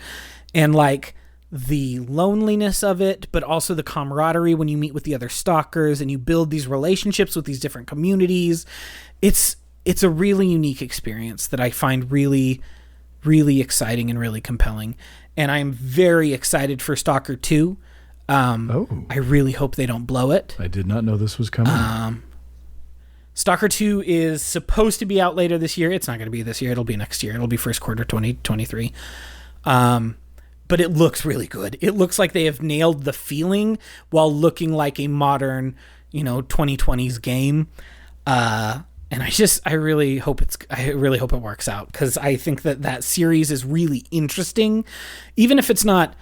and like the loneliness of it, but also the camaraderie when you meet with the other stalkers and you build these relationships with these different communities, it's a really unique experience that I find really, really exciting and really compelling. And I'm very excited for Stalker 2. I really hope they don't blow it. I did not know this was coming. Stalker 2 is supposed to be out later this year. It's not going to be this year. It'll be next year. It'll be first quarter 2023. But it looks really good. It looks like they have nailed the feeling while looking like a modern, 2020s game. And I really hope it works out, because I think that series is really interesting, even if it's not.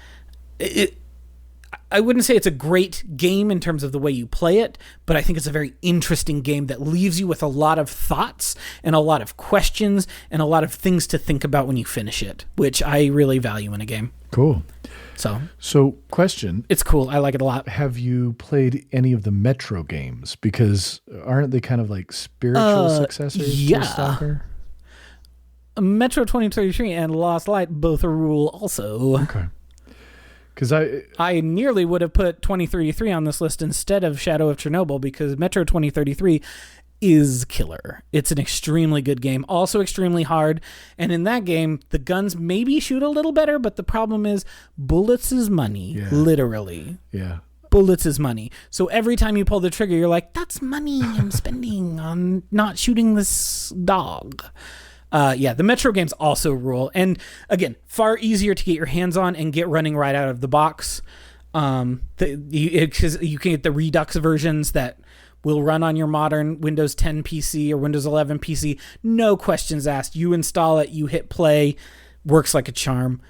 I wouldn't say it's a great game in terms of the way you play it, but I think it's a very interesting game that leaves you with a lot of thoughts and a lot of questions and a lot of things to think about when you finish it, which I really value in a game. Cool. So question. It's cool. I like it a lot. Have you played any of the Metro games? Because aren't they kind of like spiritual successors to Stalker? Metro 2033 and Lost Light both rule also. Okay. Because I nearly would have put 2033 on this list instead of Shadow of Chernobyl, because Metro 2033 is killer. It's an extremely good game, also extremely hard. And in that game, the guns maybe shoot a little better, but the problem is bullets is money, literally. Yeah. Bullets is money. So every time you pull the trigger, you're like, that's money I'm spending on not shooting this dog. The Metro games also rule. And again, far easier to get your hands on and get running right out of the box. Because you can get the Redux versions that will run on your modern Windows 10 PC or Windows 11 PC. No questions asked. You install it, you hit play, works like a charm.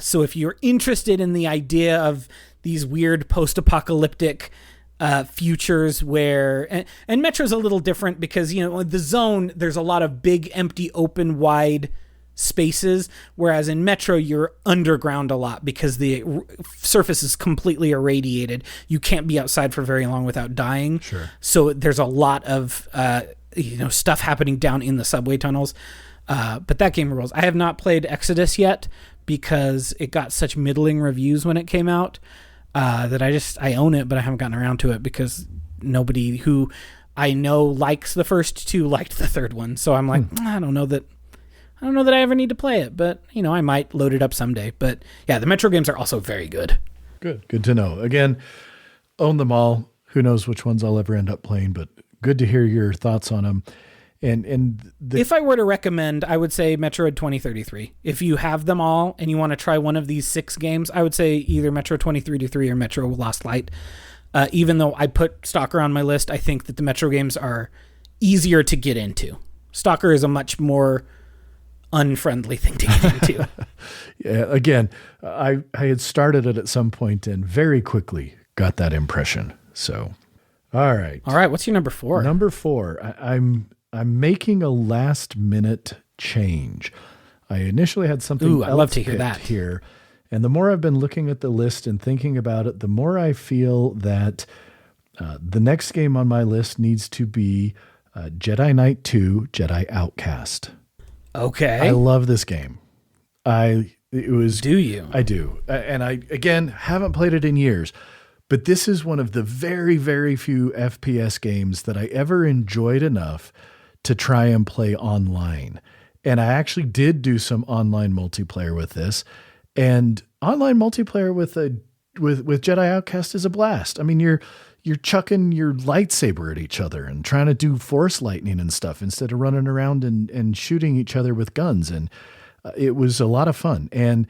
So if you're interested in the idea of these weird post-apocalyptic futures where, and Metro's a little different because, the zone, there's a lot of big, empty, open, wide spaces, whereas in Metro you're underground a lot because the surface is completely irradiated. You can't be outside for very long without dying. Sure. So there's a lot of stuff happening down in the subway tunnels. But that game rules. I have not played Exodus yet because it got such middling reviews when it came out that I own it, but I haven't gotten around to it because nobody who I know likes the first two liked the third one. So I'm like, I don't know that I ever need to play it, but I might load it up someday. But yeah, the Metro games are also very good. Good to know. Again, own them all. Who knows which ones I'll ever end up playing, but good to hear your thoughts on them. If I were to recommend, I would say Metroid 2033. If you have them all and you want to try one of these 6 games, I would say either Metro 2033 or Metro Lost Light. Even though I put Stalker on my list, I think that the Metro games are easier to get into. Stalker is a much more unfriendly thing to get into. Yeah, again, I had started it at some point and very quickly got that impression. So, all right. What's your number 4? Number 4, I'm making a last minute change. I initially had something I'd love to hear that here. And the more I've been looking at the list and thinking about it, the more I feel that the next game on my list needs to be Jedi Knight 2, Jedi Outcast. Okay. I love this game. Do you? I do. And I, again, haven't played it in years. But this is one of the very, very few FPS games that I ever enjoyed enough to try and play online. And I actually did do some online multiplayer with this. And online multiplayer with Jedi Outcast is a blast. I mean, you're chucking your lightsaber at each other and trying to do force lightning and stuff instead of running around and shooting each other with guns. And it was a lot of fun. And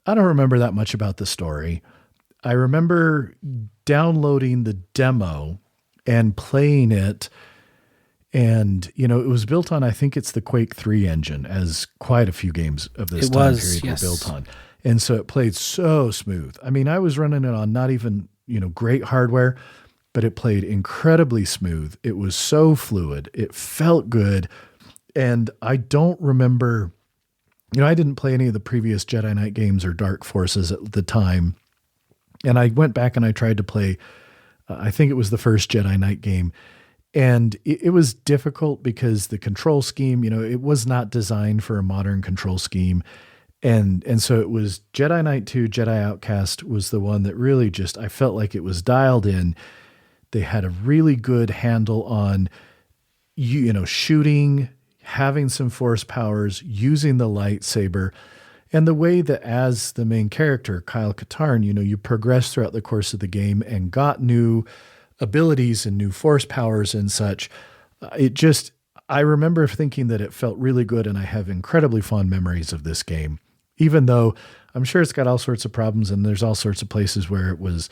I don't remember that much about the story. I remember downloading the demo and playing it. And, it was built on, I think it's the Quake 3 engine, as quite a few games of this time period were built on. And so it played so smooth. I mean, I was running it on not even, great hardware, but it played incredibly smooth. It was so fluid. It felt good. And I don't remember, I didn't play any of the previous Jedi Knight games or Dark Forces at the time. And I went back and I tried to play, I think it was the first Jedi Knight game. And it was difficult because the control scheme, it was not designed for a modern control scheme. And so it was Jedi Knight 2, Jedi Outcast was the one that really just, I felt like it was dialed in. They had a really good handle on, shooting, having some force powers, using the lightsaber, and the way that as the main character, Kyle Katarn, you progress throughout the course of the game and got new abilities and new force powers and such. I remember thinking that it felt really good, and I have incredibly fond memories of this game, even though I'm sure it's got all sorts of problems and there's all sorts of places where it was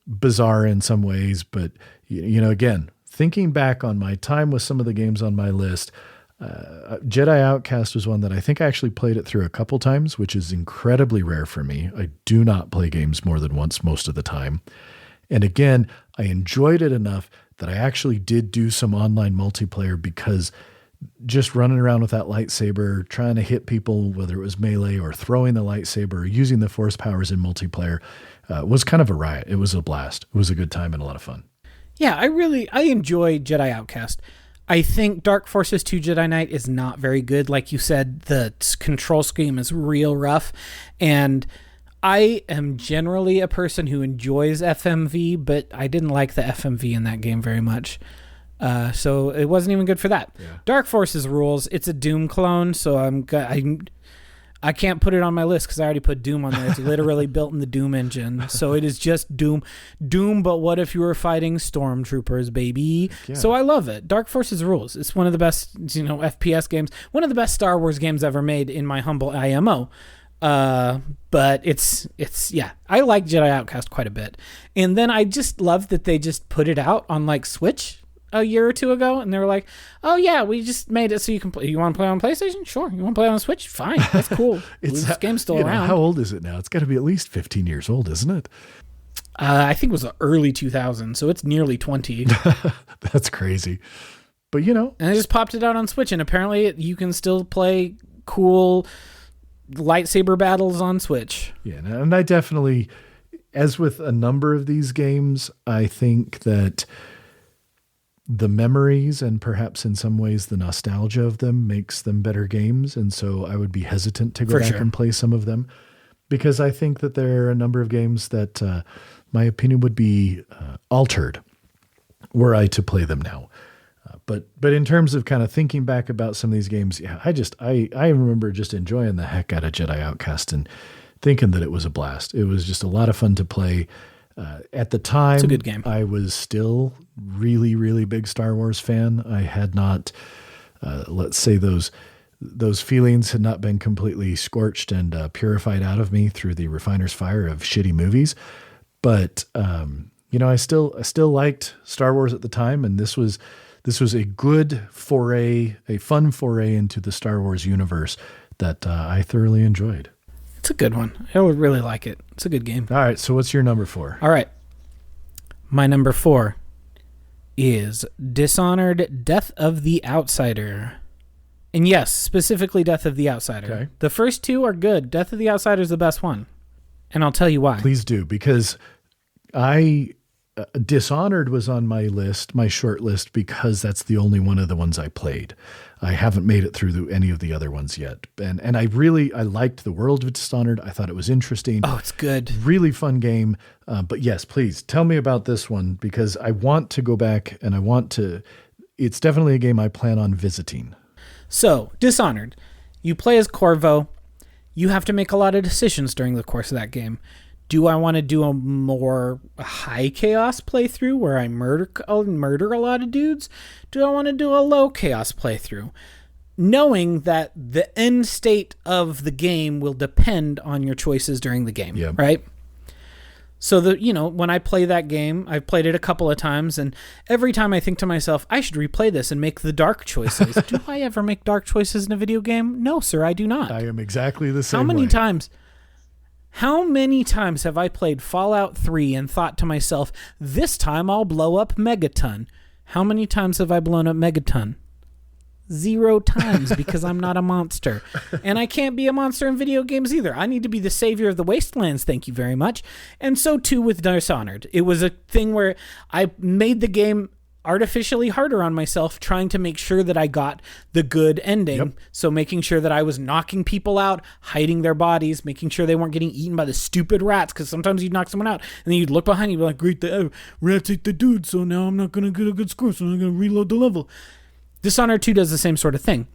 bizarre in some ways. But, again, thinking back on my time with some of the games on my list, Jedi Outcast was one that I think I actually played it through a couple times, which is incredibly rare for me. I do not play games more than once most of the time. And again, I enjoyed it enough that I actually did do some online multiplayer because just running around with that lightsaber, trying to hit people, whether it was melee or throwing the lightsaber or using the force powers in multiplayer, was kind of a riot. It was a blast. It was a good time and a lot of fun. Yeah, I enjoy Jedi Outcast. I think Dark Forces 2 Jedi Knight is not very good. Like you said, the control scheme is real rough. And I am generally a person who enjoys FMV, but I didn't like the FMV in that game very much. So it wasn't even good for that. Yeah. Dark Forces rules. It's a Doom clone, so I can't put it on my list because I already put Doom on there. It's literally built in the Doom engine. So it is just Doom. Doom, but what if you were fighting stormtroopers, baby? Yeah. So I love it. Dark Forces rules. It's one of the best, FPS games. One of the best Star Wars games ever made in my humble IMO. But it's I like Jedi Outcast quite a bit. And then I just love that they just put it out on like Switch a year or two ago, and they were like, oh yeah, we just made it so you can play. You want to play on PlayStation? Sure. You want to play on Switch? Fine. That's cool. This game's still around. How old is it now? It's got to be at least 15 years old, isn't it? I think it was early 2000s, so it's nearly 20. That's crazy. But and I just popped it out on Switch, and apparently you can still play cool lightsaber battles on Switch. Yeah, and I definitely, as with a number of these games, I think that the memories and perhaps in some ways the nostalgia of them makes them better games. And so I would be hesitant to go back and play some of them because I think that there are a number of games that my opinion would be altered were I to play them now. But in terms of kind of thinking back about some of these games, yeah, I remember just enjoying the heck out of Jedi Outcast and thinking that it was a blast. It was just a lot of fun to play. At the time, it's a good game. I was still really, really big Star Wars fan. I had not let's say those feelings had not been completely scorched and purified out of me through the refiner's fire of shitty movies. But, I still liked Star Wars at the time. And this was a good foray, a fun foray into the Star Wars universe that I thoroughly enjoyed. It's a good one. I would really like it. It's a good game. All right. So what's your number 4? All right. My number 4 is Dishonored: Death of the Outsider. And yes, specifically Death of the Outsider. Okay. The first 2 are good. Death of the Outsider is the best one. And I'll tell you why. Please do, because Dishonored was on my list, my short list, because that's the only one of the ones I played. I haven't made it through any of the other ones yet. And I liked the world of Dishonored. I thought it was interesting. Oh, it's good. Really fun game. But yes, please tell me about this one, because I want to go back and it's definitely a game I plan on visiting. So, Dishonored. You play as Corvo. You have to make a lot of decisions during the course of that game. Do I want to do a more high chaos playthrough where I murder a lot of dudes? Do I want to do a low chaos playthrough? Knowing that the end state of the game will depend on your choices during the game, right? So when I play that game, I've played it a couple of times, and every time I think to myself, I should replay this and make the dark choices. Do I ever make dark choices in a video game? No, sir, I do not. I am exactly the same way. How many times have I played Fallout 3 and thought to myself, this time I'll blow up Megaton? How many times have I blown up Megaton? 0 times, because I'm not a monster. And I can't be a monster in video games either. I need to be the savior of the wastelands, thank you very much. And so too with Dishonored. It was a thing where I made the game artificially harder on myself, trying to make sure that I got the good ending. Yep. So making sure that I was knocking people out, hiding their bodies, making sure they weren't getting eaten by the stupid rats, because sometimes you'd knock someone out and then you'd look behind you and be like, great, the rats ate the dude, so now I'm not going to get a good score, so I'm going to reload the level. Dishonored 2 does the same sort of thing.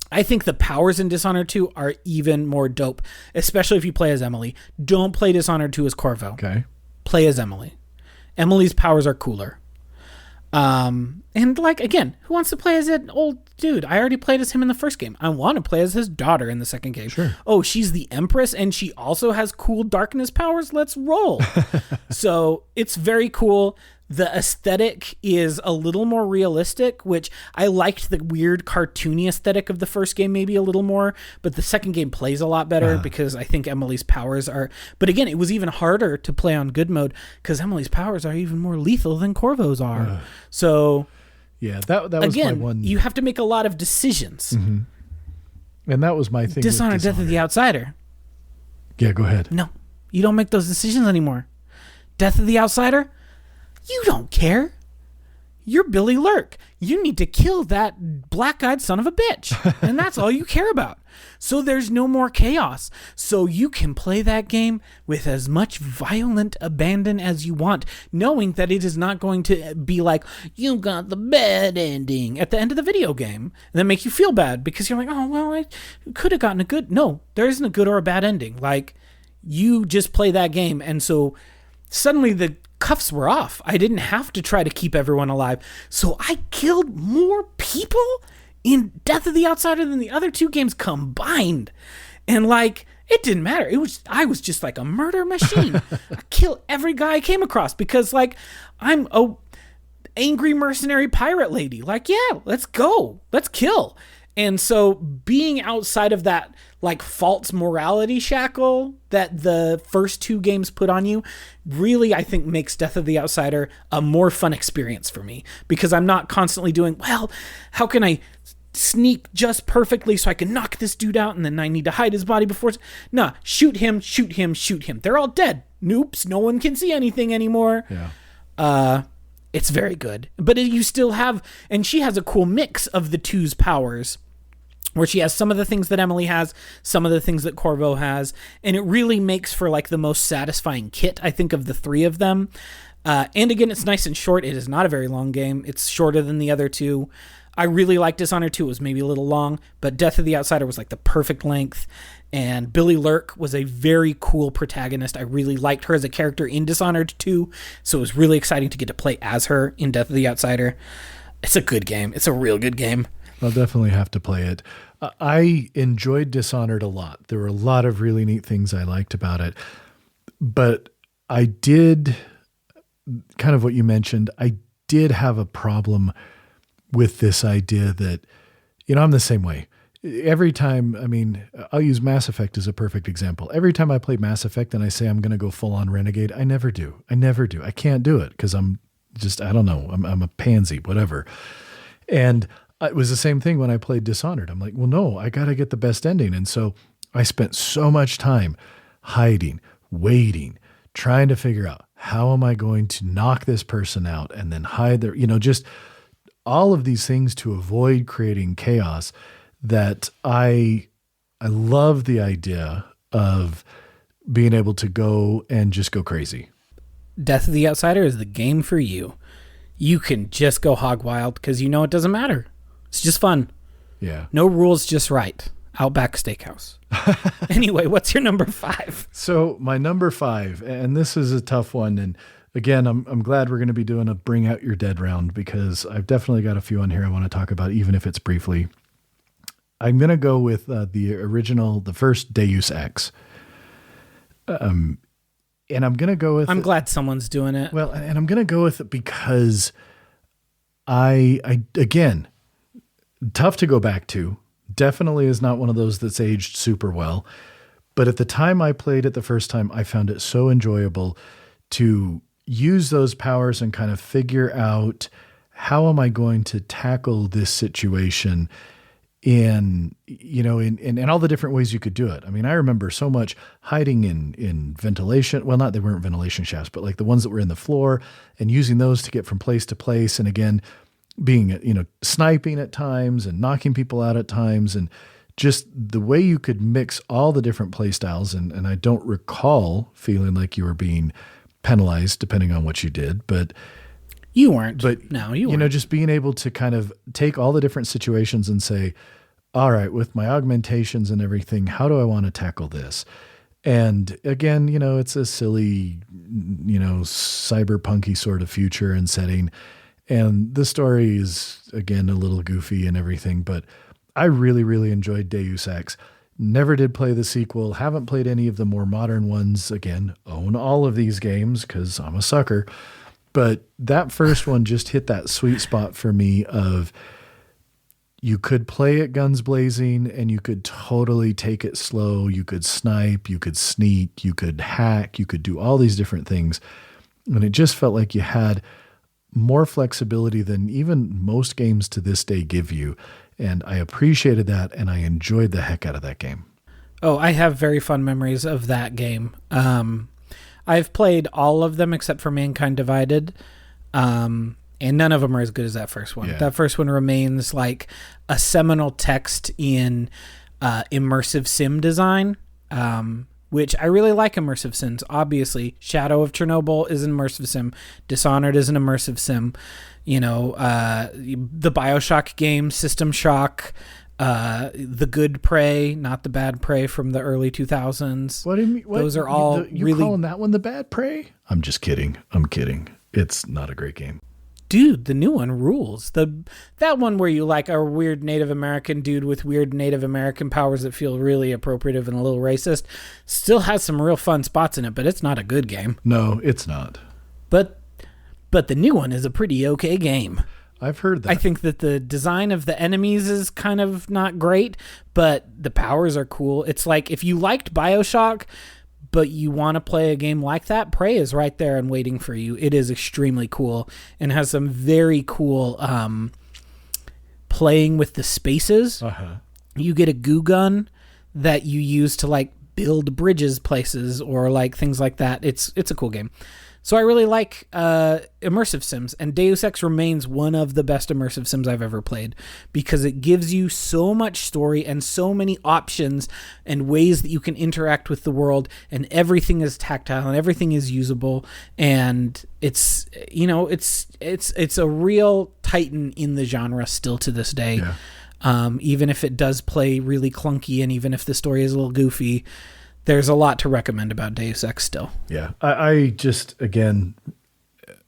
I think the powers in Dishonored 2 are even more dope, especially if you play as Emily. Don't play Dishonored 2 as Corvo. Okay. Play as Emily. Emily's powers are cooler. And again, who wants to play as an old dude? I already played as him in the first game. I want to play as his daughter in the second game. Sure. Oh, she's the Empress and she also has cool darkness powers. Let's roll. So it's very cool. The aesthetic is a little more realistic, which I liked the weird cartoony aesthetic of the first game maybe a little more, but the second game plays a lot better because I think Emily's powers are... But again, it was even harder to play on good mode because Emily's powers are even more lethal than Corvo's are. So... Yeah, that was again, my one... you have to make a lot of decisions. Mm-hmm. And that was my thing. Dishonored: Death of the Outsider. Yeah, go ahead. No, you don't make those decisions anymore. Death of the Outsider? You don't care. You're Billy Lurk. You need to kill that black-eyed son of a bitch. And that's all you care about. So there's no more chaos. So you can play that game with as much violent abandon as you want, knowing that it is not going to be like, you got the bad ending at the end of the video game. And then make you feel bad because you're like, oh, well, I could have gotten a good... No, there isn't a good or a bad ending. Like, you just play that game. And so suddenly the cuffs were off. I didn't have to try to keep everyone alive. So I killed more people in Death of the Outsider than the other two games combined. And it didn't matter. I was just like a murder machine. I kill every guy I came across because I'm a angry mercenary pirate lady. Yeah, let's go. Let's kill. And so being outside of that false morality shackle that the first two games put on you really, I think, makes Death of the Outsider a more fun experience for me because I'm not constantly doing, well, how can I sneak just perfectly so I can knock this dude out and then I need to hide his body before... Nah, shoot him, shoot him, shoot him. They're all dead. Noops, no one can see anything anymore. Yeah. It's very good. But you still have... And she has a cool mix of the two's powers, where she has some of the things that Emily has, some of the things that Corvo has, and it really makes for the most satisfying kit, I think, of the three of them. And again, it's nice and short. It is not a very long game. It's shorter than the other two. I really liked Dishonored 2. It was maybe a little long, but Death of the Outsider was the perfect length. And Billy Lurk was a very cool protagonist. I really liked her as a character in Dishonored 2, so it was really exciting to get to play as her in Death of the Outsider. It's a good game. It's a real good game. I'll definitely have to play it. I enjoyed Dishonored a lot. There were a lot of really neat things I liked about it. But I did, kind of what you mentioned, I did have a problem with this idea that, I'm the same way. Every time, I'll use Mass Effect as a perfect example. Every time I play Mass Effect and I say I'm going to go full on Renegade, I never do. I can't do it because I'm just, I don't know. I'm a pansy, whatever. And it was the same thing when I played Dishonored. I'm like, well, no, I got to get the best ending. And so I spent so much time hiding, waiting, trying to figure out how am I going to knock this person out and then hide their, just all of these things to avoid creating chaos. That I love the idea of being able to go and just go crazy. Death of the Outsider is the game for you. You can just go hog wild because it doesn't matter. It's just fun. Yeah. No rules, just right. Outback Steakhouse. Anyway, what's your number 5? So my number 5, and this is a tough one. And again, I'm glad we're going to be doing a Bring Out Your Dead round because I've definitely got a few on here I want to talk about, even if it's briefly. I'm going to go with the first Deus Ex. And I'm going to go with... I'm glad someone's doing it. Well, and I'm going to go with it because I again, tough to go back to. Definitely is not one of those that's aged super well. But at the time I played it the first time, I found it so enjoyable to use those powers and kind of figure out how am I going to tackle this situation in all the different ways you could do it. I remember so much hiding in ventilation. Well, they weren't ventilation shafts, but like the ones that were in the floor and using those to get from place to place. And again, being, sniping at times and knocking people out at times and just the way you could mix all the different play styles. And I don't recall feeling like you were being penalized depending on what you did, but you weren't. But no, you weren't. Just being able to kind of take all the different situations and say, all right, with my augmentations and everything, how do I want to tackle this? And again, it's a silly, cyberpunky sort of future and setting. And the story is, again, a little goofy and everything, but I really, really enjoyed Deus Ex. Never did play the sequel. Haven't played any of the more modern ones. Again, own all of these games because I'm a sucker. But that first one just hit that sweet spot for me of you could play it guns blazing and you could totally take it slow. You could snipe, you could sneak, you could hack, you could do all these different things. And it just felt like you had more flexibility than even most games to this day give you. And I appreciated that and I enjoyed the heck out of that game. Oh, I have very fun memories of that game. I've played all of them except for Mankind Divided. And none of them are as good as that first one. Yeah. That first one remains like a seminal text in immersive sim design, which I really like immersive sims. Obviously, Shadow of Chernobyl is an immersive sim. Dishonored is an immersive sim. The BioShock game, System Shock, the good Prey, not the bad Prey from the early 2000s. What do you mean? Those are all you really... calling that one the bad Prey? I'm just kidding. I'm kidding. It's not a great game. Dude, the new one rules. That one where you like a weird Native American dude with weird Native American powers that feel really appropriative and a little racist still has some real fun spots in it, but it's not a good game. No, it's not. But the new one is a pretty okay game. I've heard that. I think that the design of the enemies is kind of not great, but the powers are cool. It's like if you liked BioShock, but you want to play a game like that, Prey is right there and waiting for you. It is extremely cool and has some very cool playing with the spaces. Uh-huh. You get a goo gun that you use to like build bridges places or like things like that. It's a cool game. So I really like immersive sims, and Deus Ex remains one of the best immersive sims I've ever played because it gives you so much story and so many options and ways that you can interact with the world, and everything is tactile and everything is usable, and it's a real titan in the genre still to this day. Yeah. Even if it does play really clunky and even if the story is a little goofy, there's a lot to recommend about Deus Ex still. Yeah. I just, again,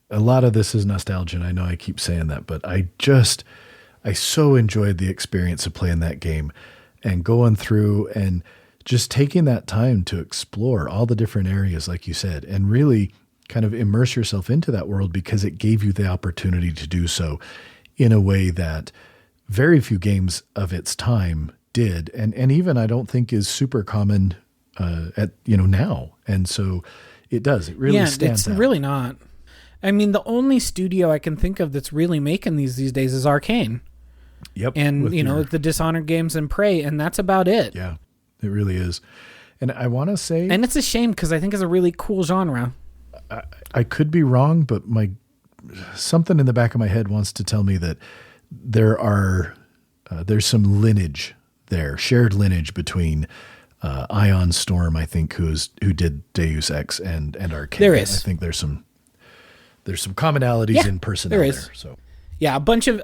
a lot of this is nostalgia, and I know I keep saying that, but I I so enjoyed the experience of playing that game and going through and just taking that time to explore all the different areas, like you said, and really kind of immerse yourself into that world because it gave you the opportunity to do so in a way that very few games of its time did. And even I don't think is super common now. And so it does. It really stands out. It's really not. I mean, the only studio I can think of that's really making these days is Arcane. Yep. And, the Dishonored games and Prey, and that's about it. Yeah, it really is. And I want to say... And it's a shame because I think it's a really cool genre. I could be wrong, but something in the back of my head wants to tell me that there's some lineage there, shared lineage between Ion Storm, I think, who did Deus Ex and Arcane. There is. I think there's some commonalities in personnel there. So yeah, a bunch of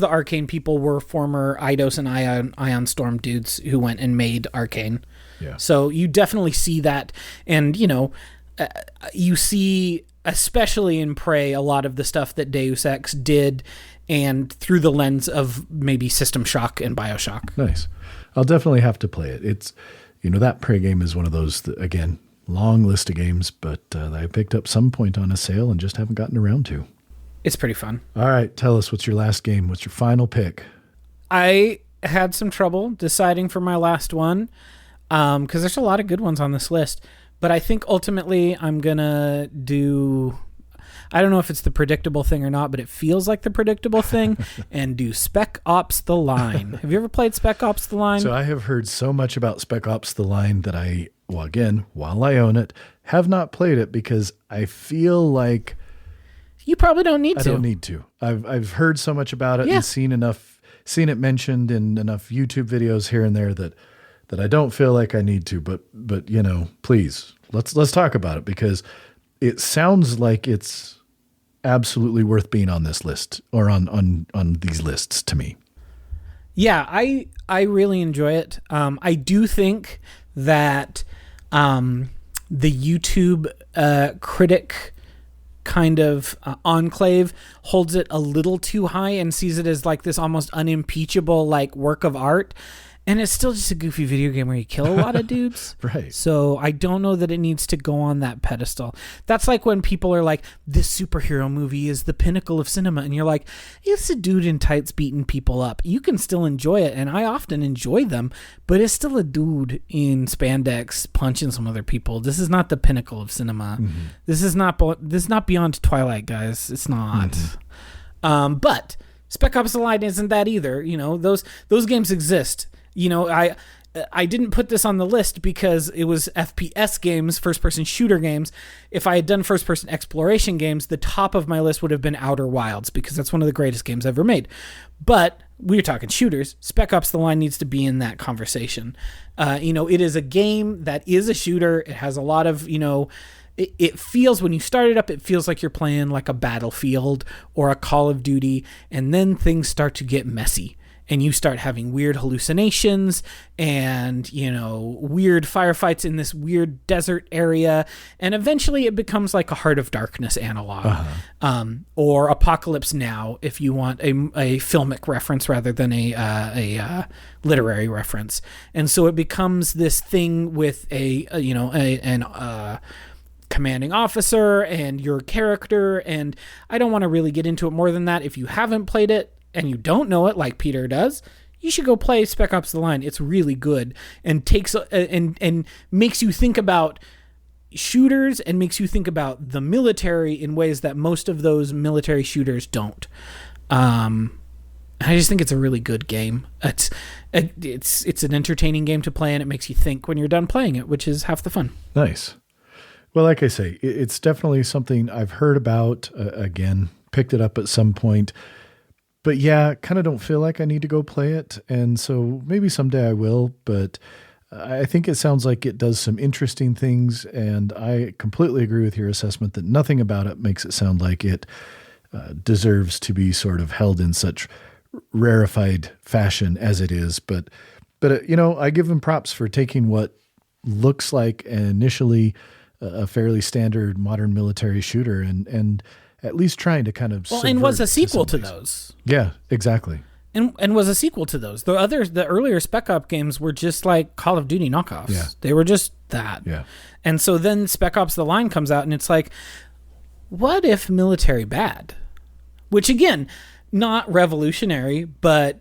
the Arcane people were former Eidos and Ion Storm dudes who went and made Arcane. Yeah. So you definitely see that, and you see, especially in Prey, a lot of the stuff that Deus Ex did, and through the lens of maybe System Shock and BioShock. Nice. I'll definitely have to play it. It's, that Prey game is one of those that, again, long list of games, but I picked up some point on a sale and just haven't gotten around to. It's pretty fun. All right, tell us, what's your last game? What's your final pick? I had some trouble deciding for my last one because there's a lot of good ones on this list. But I think ultimately I'm going to do, I don't know if it's the predictable thing or not, but it feels like the predictable thing, and do Spec Ops The Line. Have you ever played Spec Ops The Line? So I have heard so much about Spec Ops The Line that while I own it, have not played it because I feel like... You probably don't need to. I don't need to. I've heard so much about it and seen it mentioned in enough YouTube videos here and there that I don't feel like I need to, but please let's talk about it because it sounds like it's absolutely worth being on this list or on these lists to me. Yeah, I really enjoy it. I do think that the YouTube critic kind of enclave holds it a little too high and sees it as like this almost unimpeachable like work of art. And it's still just a goofy video game where you kill a lot of dudes. Right. So I don't know that it needs to go on that pedestal. That's like when people are like, this superhero movie is the pinnacle of cinema. And you're like, it's a dude in tights beating people up. You can still enjoy it. And I often enjoy them. But it's still a dude in spandex punching some other people. This is not the pinnacle of cinema. Mm-hmm. This is not beyond Twilight, guys. It's not. Mm-hmm. But Spec Ops The Line isn't that either. Those games exist. I didn't put this on the list because it was FPS games, first-person shooter games. If I had done first-person exploration games, the top of my list would have been Outer Wilds because that's one of the greatest games ever made. But we're talking shooters. Spec Ops The Line needs to be in that conversation. It is a game that is a shooter. It has a lot of, it feels, when you start it up, it feels like you're playing like a Battlefield or a Call of Duty, and then things start to get messy. And you start having weird hallucinations and, weird firefights in this weird desert area. And eventually it becomes like a Heart of Darkness analog, or Apocalypse Now, if you want a filmic reference rather than a literary reference. And so it becomes this thing with a commanding officer and your character. And I don't want to really get into it more than that. If you haven't played it, and you don't know it like Peter does, you should go play Spec Ops The Line. It's really good and takes and makes you think about shooters and makes you think about the military in ways that most of those military shooters don't. I just think it's a really good game. It's an entertaining game to play, and it makes you think when you're done playing it, which is half the fun. Nice. Well, like I say, it's definitely something I've heard about. Again, picked it up at some point. But yeah, kind of don't feel like I need to go play it. And so maybe someday I will, but I think it sounds like it does some interesting things. And I completely agree with your assessment that nothing about it makes it sound like it deserves to be sort of held in such rarefied fashion as it is. But I give them props for taking what looks like initially a fairly standard modern military shooter and at least trying to kind of and was a sequel to those. Yeah, exactly. and was a sequel to those. The earlier Spec Ops games were just like Call of Duty knockoffs. Yeah. They were just that. Yeah. And so then Spec Ops The Line comes out, and it's like, what if military bad? Which, again, not revolutionary, but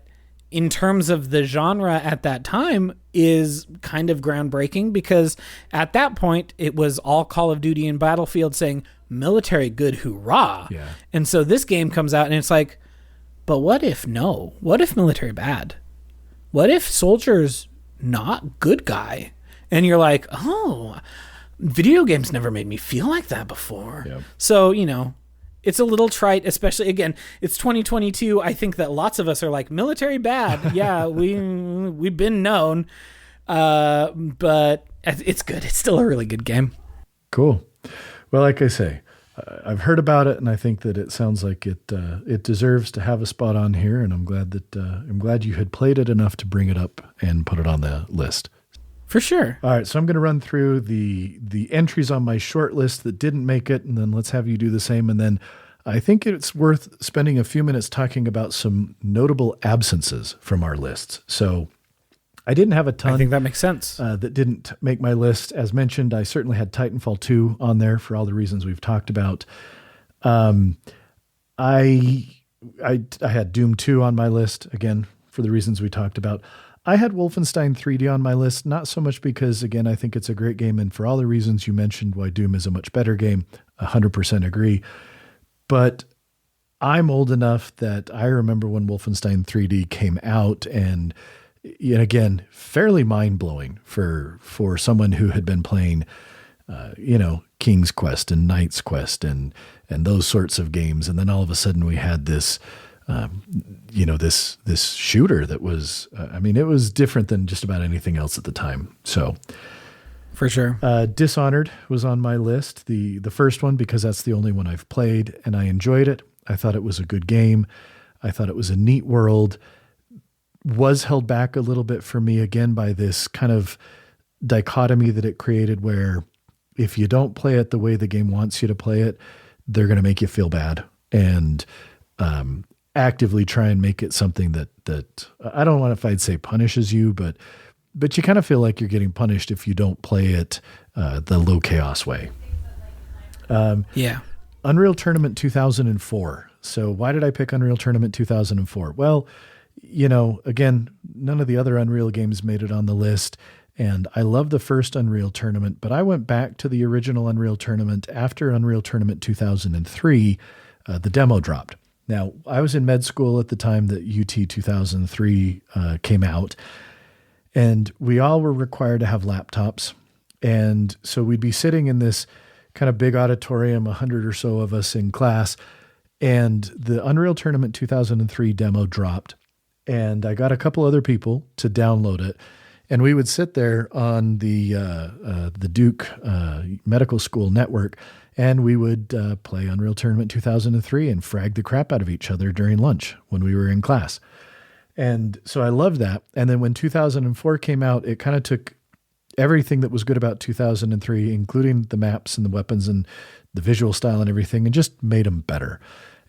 in terms of the genre at that time is kind of groundbreaking, because at that point it was all Call of Duty and Battlefield saying military good, hoorah. Yeah. And so this game comes out and it's like, but what if no? What if military bad? What if soldiers not good guy? And you're like, oh, video games never made me feel like that before. Yep. So, it's a little trite, especially, again, it's 2022. I think that lots of us are like, military bad. Yeah, we've been known. But it's good. It's still a really good game. Cool. Well, like I say, I've heard about it, and I think that it sounds like it deserves to have a spot on here, and I'm glad you had played it enough to bring it up and put it on the list. For sure. All right, so I'm going to run through the entries on my short list that didn't make it, and then let's have you do the same. And then I think it's worth spending a few minutes talking about some notable absences from our lists. So I didn't have a ton. I think that makes sense. That didn't make my list. As mentioned, I certainly had Titanfall 2 on there for all the reasons we've talked about. I had Doom 2 on my list, again, for the reasons we talked about. I had Wolfenstein 3D on my list, not so much because, again, I think it's a great game, and for all the reasons you mentioned why Doom is a much better game, 100% agree. But I'm old enough that I remember when Wolfenstein 3D came out, and again, fairly mind-blowing for someone who had been playing, King's Quest and Knight's Quest and those sorts of games. And then all of a sudden we had this, this shooter that was, it was different than just about anything else at the time. So for sure. Dishonored was on my list, the first one, because that's the only one I've played, and I enjoyed it. I thought it was a good game. I thought it was a neat world. Was held back a little bit for me, again, by this kind of dichotomy that it created, where if you don't play it the way the game wants you to play it, they're going to make you feel bad and actively try and make it something that I don't know if I'd say punishes you, but you kind of feel like you're getting punished if you don't play it the low chaos way. Yeah. Unreal Tournament 2004. So why did I pick Unreal Tournament 2004? Well, again, none of the other Unreal games made it on the list, and I love the first Unreal Tournament, but I went back to the original Unreal Tournament after Unreal Tournament 2003, the demo dropped. Now, I was in med school at the time that UT 2003 came out, and we all were required to have laptops, and so we'd be sitting in this kind of big auditorium, 100 or so of us in class, and the Unreal Tournament 2003 demo dropped. And I got a couple other people to download it, and we would sit there on the Duke Medical School network, and we would play Unreal Tournament 2003 and frag the crap out of each other during lunch when we were in class. And so I loved that. And then when 2004 came out, it kind of took everything that was good about 2003, including the maps and the weapons and the visual style and everything, and just made them better.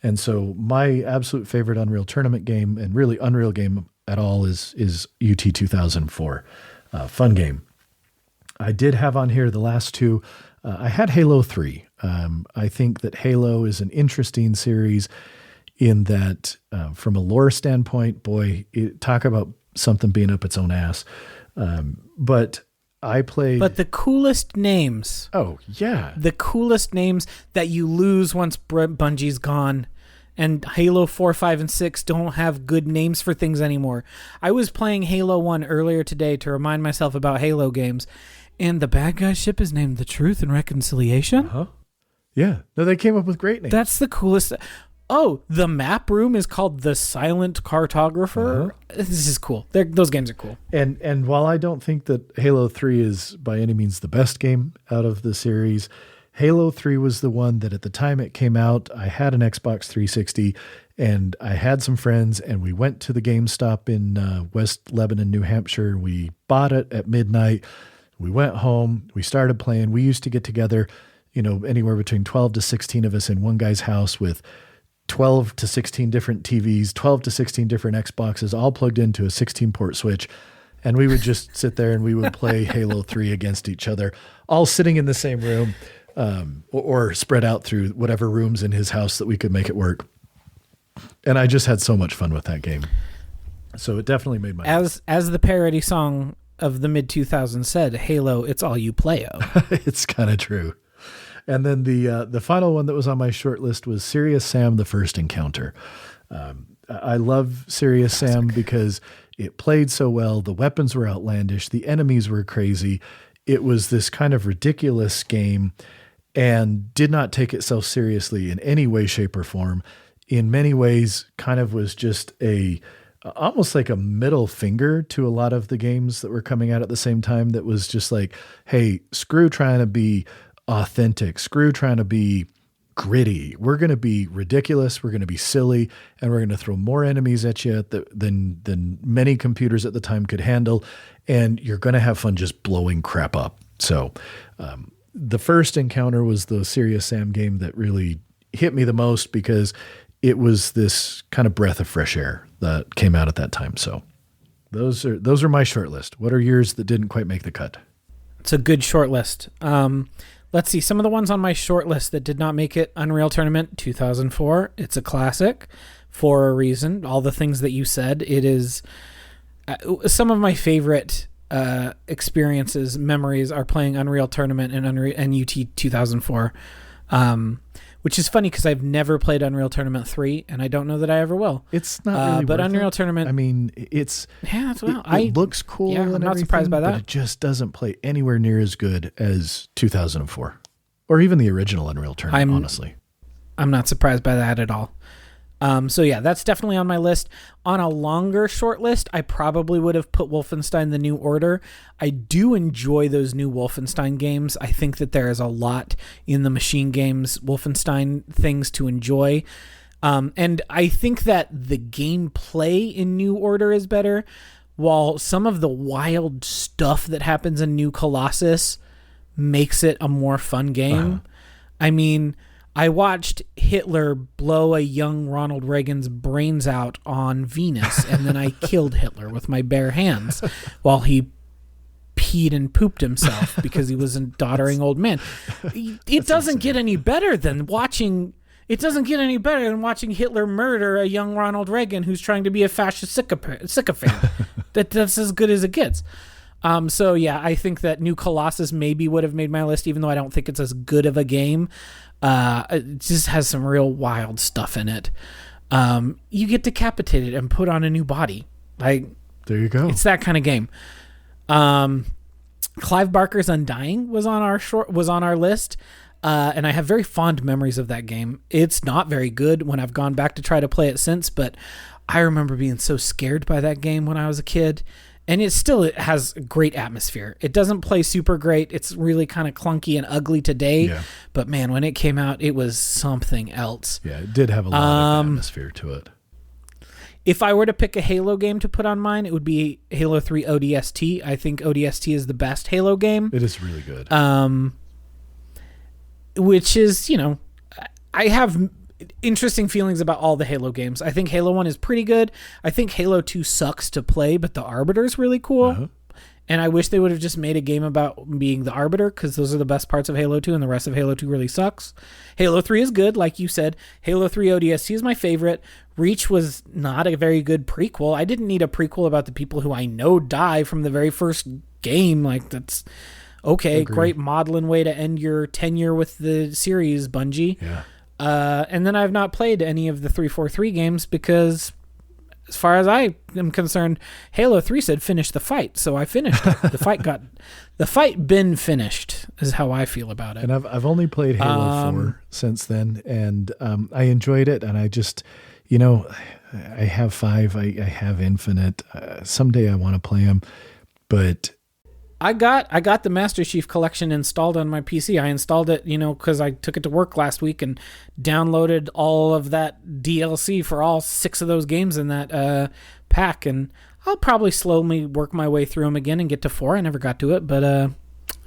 And so my absolute favorite Unreal Tournament game, and really Unreal game at all, is UT 2004. Fun game. I did have on here the last two. I had Halo 3. I think that Halo is an interesting series in that from a lore standpoint, talk about something being up its own ass. But I played... But the coolest names. Oh, yeah. The coolest names that you lose once Bungie's gone. And Halo 4, 5, and 6 don't have good names for things anymore. I was playing Halo 1 earlier today to remind myself about Halo games, and the bad guy ship is named The Truth and Reconciliation? Uh-huh. Yeah. No, they came up with great names. That's the coolest. Oh, the map room is called The Silent Cartographer? Uh-huh. This is cool. Those games are cool. And while I don't think that Halo 3 is by any means the best game out of the series, Halo 3 was the one that at the time it came out, I had an Xbox 360 and I had some friends, and we went to the GameStop in West Lebanon, New Hampshire. We bought it at midnight. We went home. We started playing. We used to get together, anywhere between 12 to 16 of us in one guy's house with 12 to 16 different TVs, 12 to 16 different Xboxes, all plugged into a 16-port switch. And we would just sit there and we would play Halo 3 against each other, all sitting in the same room, or spread out through whatever rooms in his house that we could make it work. And I just had so much fun with that game. So it definitely made my as the parody song of the mid-2000s said, Halo, it's all you play-o. It's kind of true. And then the final one that was on my short list was Serious Sam: The First Encounter. I love Serious Sam because it played so well. The weapons were outlandish. The enemies were crazy. It was this kind of ridiculous game and did not take itself seriously in any way, shape, or form. In many ways, kind of was just almost like a middle finger to a lot of the games that were coming out at the same time. That was just like, hey, screw trying to be authentic, screw trying to be gritty. We're going to be ridiculous. We're going to be silly, and we're going to throw more enemies at you than many computers at the time could handle. And you're going to have fun just blowing crap up. So, the First Encounter was the Serious Sam game that really hit me the most because it was this kind of breath of fresh air that came out at that time. So those are my short list. What are yours that didn't quite make the cut? It's a good short list. Let's see. Some of the ones on my short list that did not make it: Unreal Tournament 2004. It's a classic for a reason. All the things that you said. It is some of my favorite experiences, memories are playing Unreal Tournament and UT 2004. Which is funny because I've never played Unreal Tournament 3, and I don't know that I ever will. It's not really but worth Unreal it. Tournament. I mean, it looks cool. Yeah, and I'm not surprised by that. But it just doesn't play anywhere near as good as 2004, or even the original Unreal Tournament. Honestly, I'm not surprised by that at all. So yeah, that's definitely on my list. On a longer short list, I probably would have put Wolfenstein: The New Order. I do enjoy those new Wolfenstein games. I think that there is a lot in the machine games Wolfenstein things to enjoy. And I think that the gameplay in New Order is better, while some of the wild stuff that happens in New Colossus makes it a more fun game. I mean, I watched Hitler blow a young Ronald Reagan's brains out on Venus, and then I killed Hitler with my bare hands while he peed and pooped himself because he was a doddering old man. It doesn't get any better than watching Hitler murder a young Ronald Reagan who's trying to be a fascist sycophant. That's as good as it gets. So yeah, I think that New Colossus maybe would have made my list, even though I don't think it's as good of a game. It just has some real wild stuff in it. You get decapitated and put on a new body. Like, there you go. It's that kind of game. Clive Barker's Undying was on our list. And I have very fond memories of that game. It's not very good when I've gone back to try to play it since, but I remember being so scared by that game when I was a kid. And it has a great atmosphere. It doesn't play super great. It's really kind of clunky and ugly today. Yeah. But man, when it came out, it was something else. Yeah, it did have a lot of atmosphere to it. If I were to pick a Halo game to put on mine, it would be Halo 3 ODST. I think ODST is the best Halo game. It is really good. Which is, I have interesting feelings about all the Halo games. I think Halo 1 is pretty good. I think Halo 2 sucks to play, but the Arbiter is really cool. Uh-huh. And I wish they would have just made a game about being the Arbiter, because those are the best parts of Halo 2, and the rest of Halo 2 really sucks. Halo 3 is good, like you said. Halo 3 ODST is my favorite. Reach was not a very good prequel. I didn't need a prequel about the people who I know die from the very first game. Like, that's okay. Agreed. Great modeling way to end your tenure with the series, Bungie. Yeah. And then I've not played any of the 343 games because, as far as I am concerned, Halo 3 said finish the fight, so I finished it. The fight been finished is how I feel about it. And I've only played Halo 4 since then, and I enjoyed it, and I just, I have 5, I have Infinite. Someday I want to play them, but I got the Master Chief Collection installed on my PC. I installed it, because I took it to work last week and downloaded all of that DLC for all 6 of those games in that pack. And I'll probably slowly work my way through them again and get to 4. I never got to it, but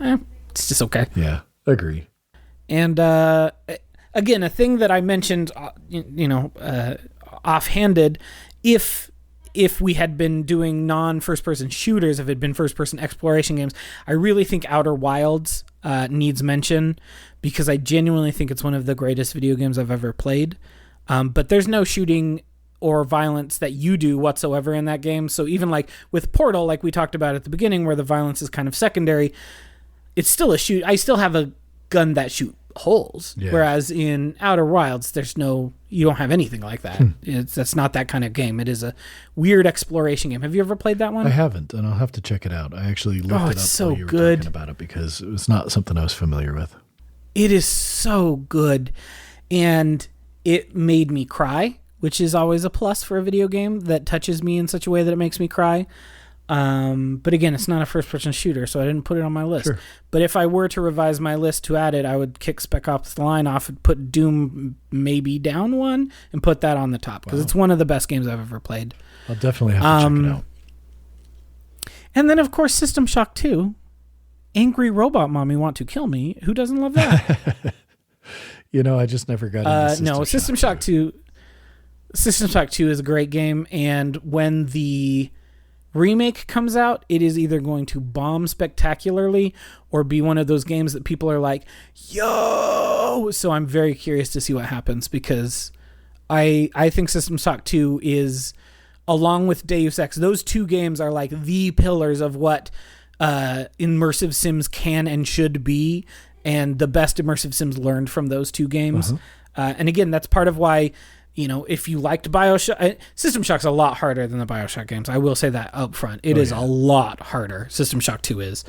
it's just okay. Yeah, agree. And again, a thing that I mentioned, offhanded, if we had been doing non-first-person shooters, if it had been first-person exploration games, I really think Outer Wilds needs mention, because I genuinely think it's one of the greatest video games I've ever played. But there's no shooting or violence that you do whatsoever in that game. So even like with Portal, like we talked about at the beginning, where the violence is kind of secondary, it's still a shoot. I still have a gun that shoot holes. Yeah. Whereas in Outer Wilds, you don't have anything like that. That's not that kind of game. It is a weird exploration game. Have you ever played that one? I haven't, and I'll have to check it out. I actually looked it up so while you were good. talking about it, because it was not something I was familiar with. It is so good, and it made me cry, which is always a plus for a video game that touches me in such a way that it makes me cry. But again, it's not a first-person shooter, so I didn't put it on my list. Sure. But if I were to revise my list to add it, I would kick Spec Ops: The Line off and put Doom maybe down one and put that on the top, because it's one of the best games I've ever played. I'll definitely have to check it out. And then, of course, System Shock 2. Angry Robot Mommy Want to Kill Me. Who doesn't love that? I just never got into System Shock 2. System Shock 2 is a great game, and when the remake comes out, it is either going to bomb spectacularly or be one of those games that people are like, yo! So I'm very curious to see what happens, because I think System Shock 2 is, along with Deus Ex, those two games are like the pillars of what immersive sims can and should be, and the best immersive sims learned from those two games. And again, that's part of why, if you liked BioShock, System Shock's a lot harder than the BioShock games. I will say that up front. It is a lot harder. System Shock 2 is.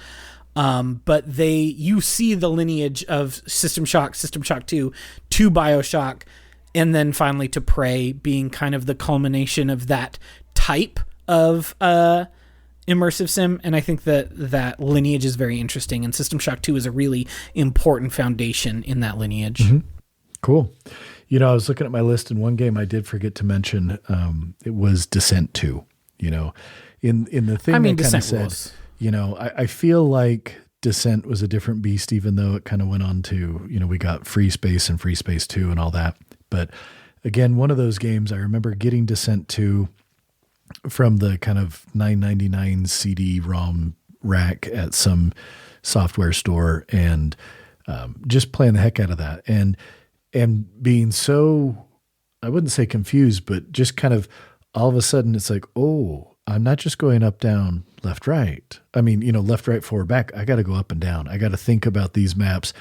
But you see the lineage of System Shock 2 to BioShock, and then finally to Prey being kind of the culmination of that type of immersive sim. And I think that lineage is very interesting, and System Shock 2 is a really important foundation in that lineage. Mm-hmm. Cool. I was looking at my list, and one game I did forget to mention, it was Descent 2. In the thing I kind of said, I feel like Descent was a different beast, even though it kind of went on to, we got Free Space and Free Space 2 and all that. But again, one of those games, I remember getting Descent 2 from the kind of $9.99 CD-ROM rack at some software store, and just playing the heck out of that. And being so, I wouldn't say confused, but just kind of all of a sudden it's like, oh, I'm not just going up, down, left, right. I mean, left, right, forward, back. I got to go up and down. I got to think about these maps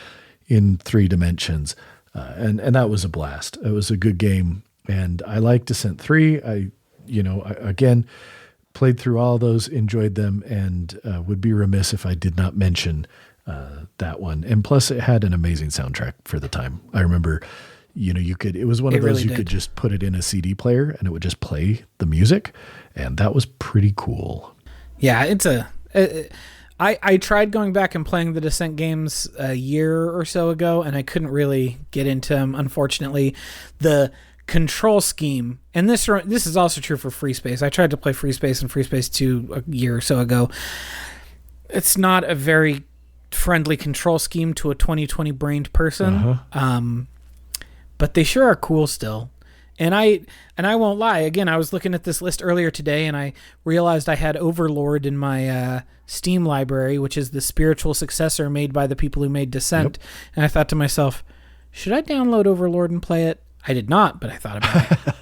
in 3 dimensions. And that was a blast. It was a good game. And I like Descent 3. I again, played through all of those, enjoyed them, and would be remiss if I did not mention that one. And plus it had an amazing soundtrack for the time. I remember, it was one of those, you could just put it in a CD player and it would just play the music. And that was pretty cool. Yeah. I tried going back and playing the Descent games a year or so ago, and I couldn't really get into them. Unfortunately, the control scheme, and this is also true for Free Space. I tried to play Free Space and Free Space 2 a year or so ago. It's not a very friendly control scheme to a 2020 brained person. But they sure are cool still. And I won't lie. Again, I was looking at this list earlier today, and I realized I had Overlord in my Steam library, which is the spiritual successor made by the people who made Descent. Yep. And I thought to myself, should I download Overlord and play it? I did not, but I thought about it.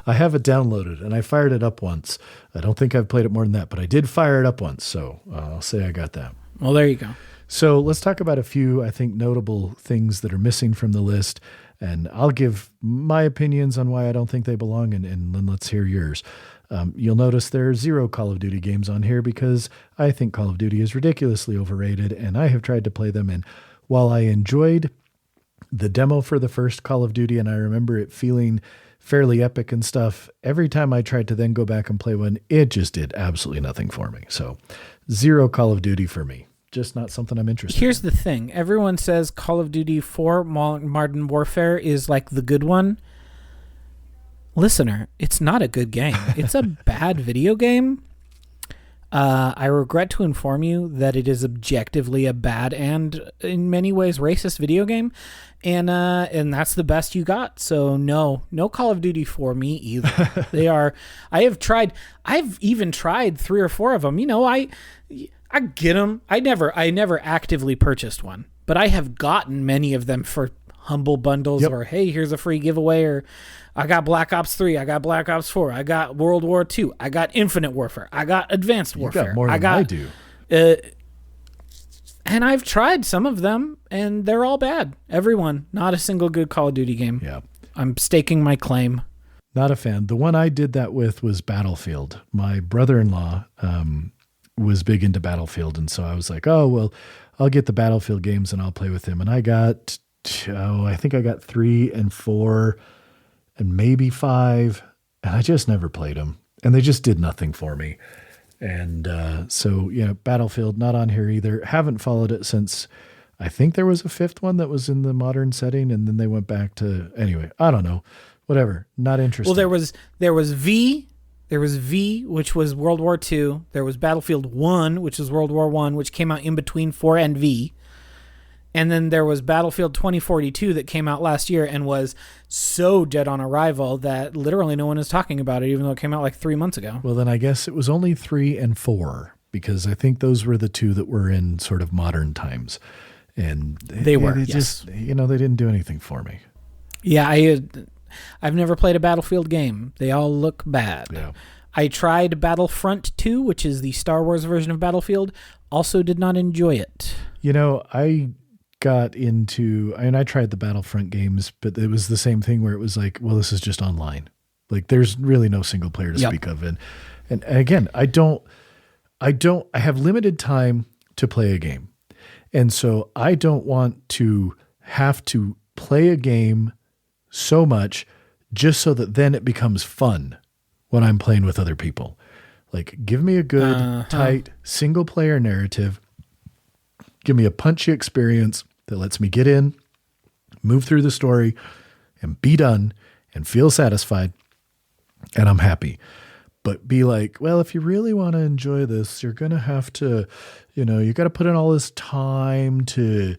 I have it downloaded, and I fired it up once. I don't think I've played it more than that, but I did fire it up once, so I'll say I got that. Well, there you go. So let's talk about a few, I think, notable things that are missing from the list, and I'll give my opinions on why I don't think they belong, and then let's hear yours. You'll notice there are 0 Call of Duty games on here because I think Call of Duty is ridiculously overrated, and I have tried to play them, and while I enjoyed the demo for the first Call of Duty, and I remember it feeling fairly epic and stuff, every time I tried to then go back and play one, it just did absolutely nothing for me. So 0 Call of Duty for me. Just not something I'm interested in. Here's the thing. Everyone says Call of Duty 4 Modern Warfare is like the good one. Listener, it's not a good game. It's a bad video game. I regret to inform you that it is objectively a bad and in many ways racist video game, and that's the best you got. So no Call of Duty for me either. They are. I've even tried 3 or 4 of them. I get them. I never actively purchased one, but I have gotten many of them for humble bundles, or hey, here's a free giveaway, or I got Black Ops 3, I got Black Ops 4, I got World War II, I got Infinite Warfare, I got Advanced Warfare. You got more than I do. And I've tried some of them, and they're all bad. Everyone. Not a single good Call of Duty game. Yeah. I'm staking my claim. Not a fan. The one I did that with was Battlefield. My brother-in-law was big into Battlefield, and so I was like, oh, well, I'll get the Battlefield games and I'll play with him. And I got, I think I got 3 and 4 and maybe 5, and I just never played them, and they just did nothing for me. And so, Battlefield, not on here either. Haven't followed it since, I think there was a 5th one that was in the modern setting, and then they went back to, anyway, I don't know. Whatever, not interested. Well, there was V, which was World War II. There was Battlefield 1, which was World War I, which came out in between 4 and V. And then there was Battlefield 2042 that came out last year and was so dead on arrival that literally no one is talking about it, even though it came out like 3 months ago. Well, then I guess it was only 3 and 4, because I think those were the 2 that were in sort of modern times. And they yes. just, they didn't do anything for me. Yeah, I've never played a Battlefield game. They all look bad. Yeah. I tried Battlefront 2, which is the Star Wars version of Battlefield. Also did not enjoy it. I got into, I tried the Battlefront games, but it was the same thing where it was like, well, this is just online. Like, there's really no single player to speak of. And again, I have limited time to play a game. And so I don't want to have to play a game so much just so that then it becomes fun when I'm playing with other people. Like, give me a good, tight, single player narrative. Give me a punchy experience that lets me get in, move through the story, and be done and feel satisfied, and I'm happy. But be like, well, if you really want to enjoy this, you're going to have to, you got to put in all this time to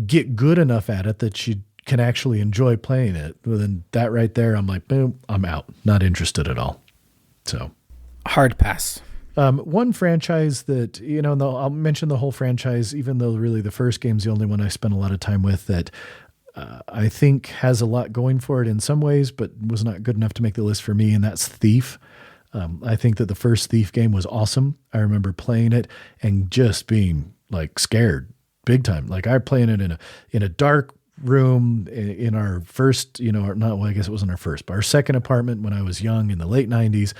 get good enough at it that you can actually enjoy playing it. Well, then that right there, I'm like, boom, I'm out. Not interested at all. So hard pass. One franchise that, I'll mention the whole franchise, even though really the first game's the only one I spent a lot of time with, that I think has a lot going for it in some ways, but was not good enough to make the list for me, and that's Thief. I think that the first Thief game was awesome. I remember playing it and just being like scared big time. Like, I was playing it in a dark room in our first, I guess it wasn't our first, but our second apartment when I was young in the late 90s.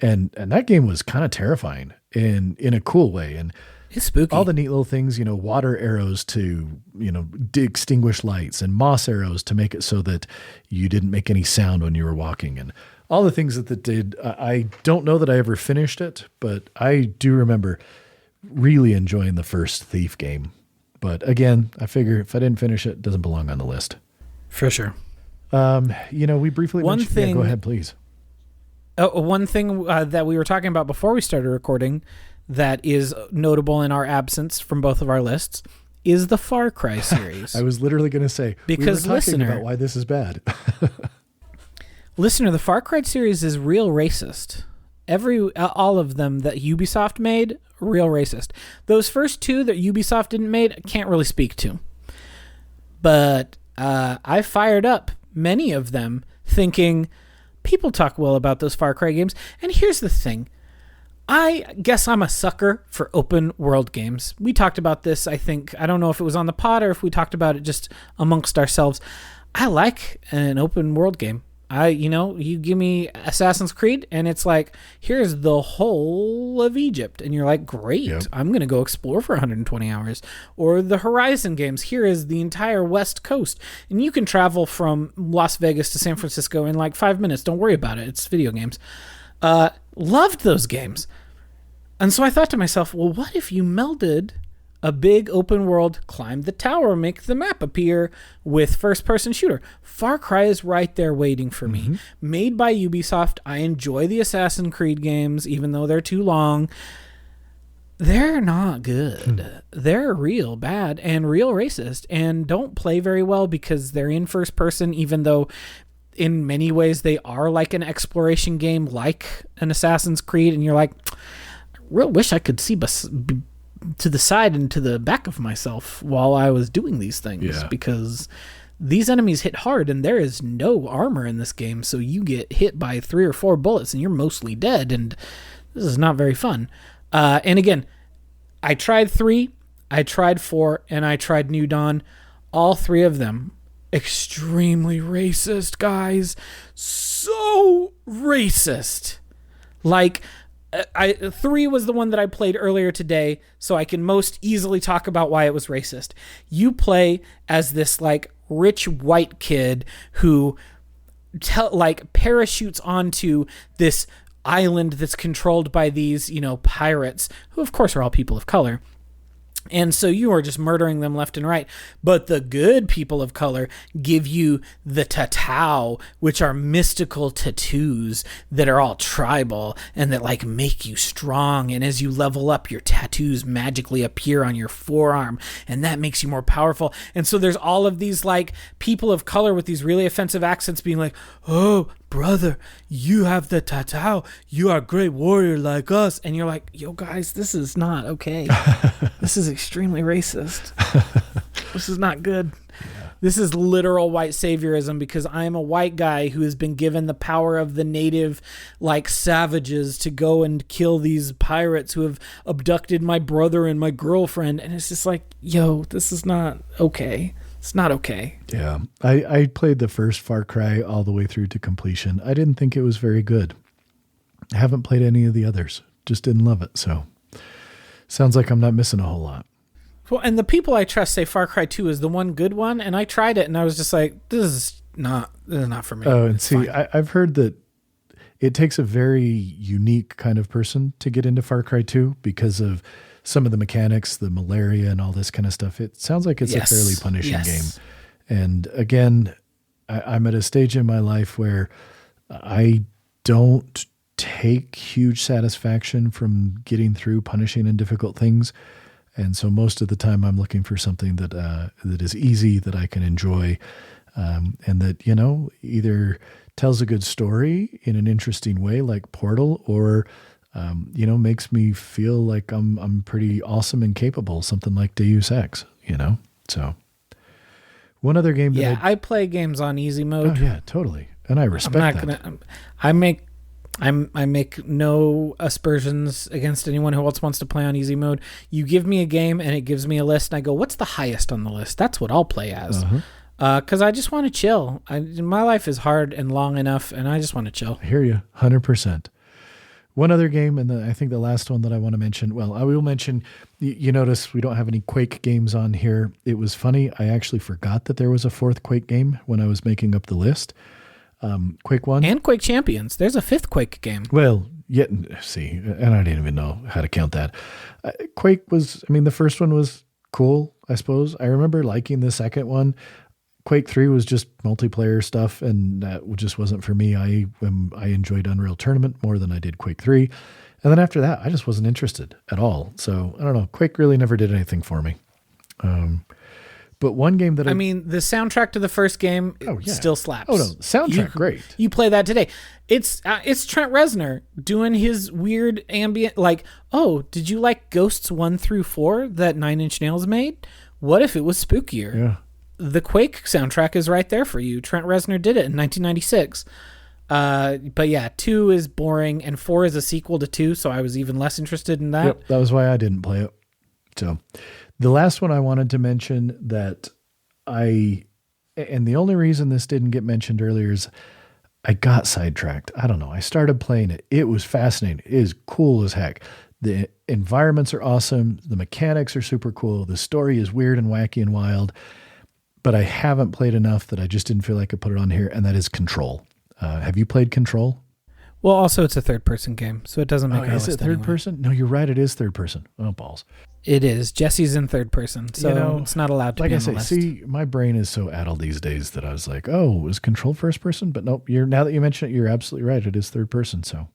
And that game was kind of terrifying in a cool way. And it's spooky. All the neat little things, water arrows to, extinguish lights, and moss arrows to make it so that you didn't make any sound when you were walking, and all the things that did. I don't know that I ever finished it, but I do remember really enjoying the first Thief game. But again, I figure if I didn't finish it doesn't belong on the list. For sure. We briefly mentioned, yeah, go ahead, please. One thing that we were talking about before we started recording that is notable in our absence from both of our lists is the Far Cry series. I was literally going to say, because we were talking about why this is bad. Listener, the Far Cry series is real racist. All of them that Ubisoft made, real racist. Those first 2 that Ubisoft didn't made, I can't really speak to. But I fired up many of them thinking, people talk well about those Far Cry games. And here's the thing. I guess I'm a sucker for open world games. We talked about this, I think. I don't know if it was on the pod or if we talked about it just amongst ourselves. I like an open world game. You give me Assassin's Creed and it's like, here's the whole of Egypt. And you're like, great, yep. I'm going to go explore for 120 hours. Or the Horizon games, here is the entire West Coast. And you can travel from Las Vegas to San Francisco in like 5 minutes. Don't worry about it. It's video games. Loved those games. And so I thought to myself, well, what if you melded a big open world, climb the tower, make the map appear with first-person shooter? Far Cry is right there waiting for me. Made by Ubisoft. I enjoy the Assassin's Creed games, even though they're too long. They're not good. They're real bad and real racist and don't play very well because they're in first person, even though in many ways they are like an exploration game, like an Assassin's Creed. And you're like, I really wish I could see to the side and to the back of myself while I was doing these things, because these enemies hit hard and there is no armor in this game. So you get hit by 3 or 4 bullets and you're mostly dead. And this is not very fun. And again, I tried 3, I tried 4, and I tried New Dawn. All 3 of them, extremely racist, guys. So racist. Like, 3 was the one that I played earlier today, so I can most easily talk about why it was racist. You play as this, like, rich white kid who, parachutes onto this island that's controlled by these, pirates, who of course are all people of color. And so you are just murdering them left and right. But the good people of color give you the tatau, which are mystical tattoos that are all tribal and that make you strong. And as you level up, your tattoos magically appear on your forearm and that makes you more powerful. And so there's all of these people of color with these really offensive accents being like, oh, brother, you have the tatau. You are a great warrior like us. And you're like, yo, guys, this is not okay. This is extremely racist. This is not good. Yeah. This is literal white saviorism because I am a white guy who has been given the power of the native, savages to go and kill these pirates who have abducted my brother and my girlfriend. And it's just like, yo, this is not okay. It's not okay. Yeah. I played the first Far Cry all the way through to completion. I didn't think it was very good. I haven't played any of the others. Just didn't love it. So sounds like I'm not missing a whole lot. Well, and the people I trust say Far Cry 2 is the one good one. And I tried it and I was just like, this is not for me. Oh, and see, I've heard that it takes a very unique kind of person to get into Far Cry 2 because of some of the mechanics, the malaria and all this kind of stuff. It sounds like it's a fairly punishing game. And again, I'm at a stage in my life where I don't take huge satisfaction from getting through punishing and difficult things. And so most of the time I'm looking for something that is easy, that I can enjoy, and that, either tells a good story in an interesting way like Portal, or makes me feel like I'm pretty awesome and capable, something like Deus Ex, So one other game that I play games on easy mode. Oh yeah, totally. And I respect that. I make no aspersions against anyone who else wants to play on easy mode. You give me a game and it gives me a list and I go, what's the highest on the list? That's what I'll play as. Because I just want to chill. My life is hard and long enough and I just want to chill. I hear you 100%. One other game, and I think the last one that I want to mention, well, I will mention, you notice we don't have any Quake games on here. It was funny. I actually forgot that there was a 4th Quake game when I was making up the list. Quake 1. And Quake Champions. There's a 5th Quake game. Well, see, and I didn't even know how to count that. Quake was, the first one was cool, I suppose. I remember liking the second one. Quake 3 was just multiplayer stuff, and that just wasn't for me. I enjoyed Unreal Tournament more than I did Quake 3. And then after that, I just wasn't interested at all. So, I don't know. Quake really never did anything for me. But one game that the soundtrack to the first game still slaps. Oh, no. Soundtrack, great. You play that today. It's Trent Reznor doing his weird ambient, did you like Ghosts 1 through 4 that 9 Inch Nails made? What if it was spookier? Yeah. The Quake soundtrack is right there for you. Trent Reznor did it in 1996. But yeah, 2 is boring and 4 is a sequel to 2, so I was even less interested in that. Yep, that was why I didn't play it. So the last one I wanted to mention that and the only reason this didn't get mentioned earlier is I got sidetracked. I don't know. I started playing it. It was fascinating. It is cool as heck. The environments are awesome. The mechanics are super cool. The story is weird and wacky and wild. But I haven't played enough that I just didn't feel like I could put it on here, and that is Control. Have you played Control? Well, also it's a third-person game, so it doesn't make a list. Is it third person? No, you're right. It is third person. Oh, balls. It is. Jesse's in third person, so it's not allowed to be on the list. See, my brain is so addled these days that I was like, oh, is Control first person? But nope. Now that you mention it, you're absolutely right. It is third person. So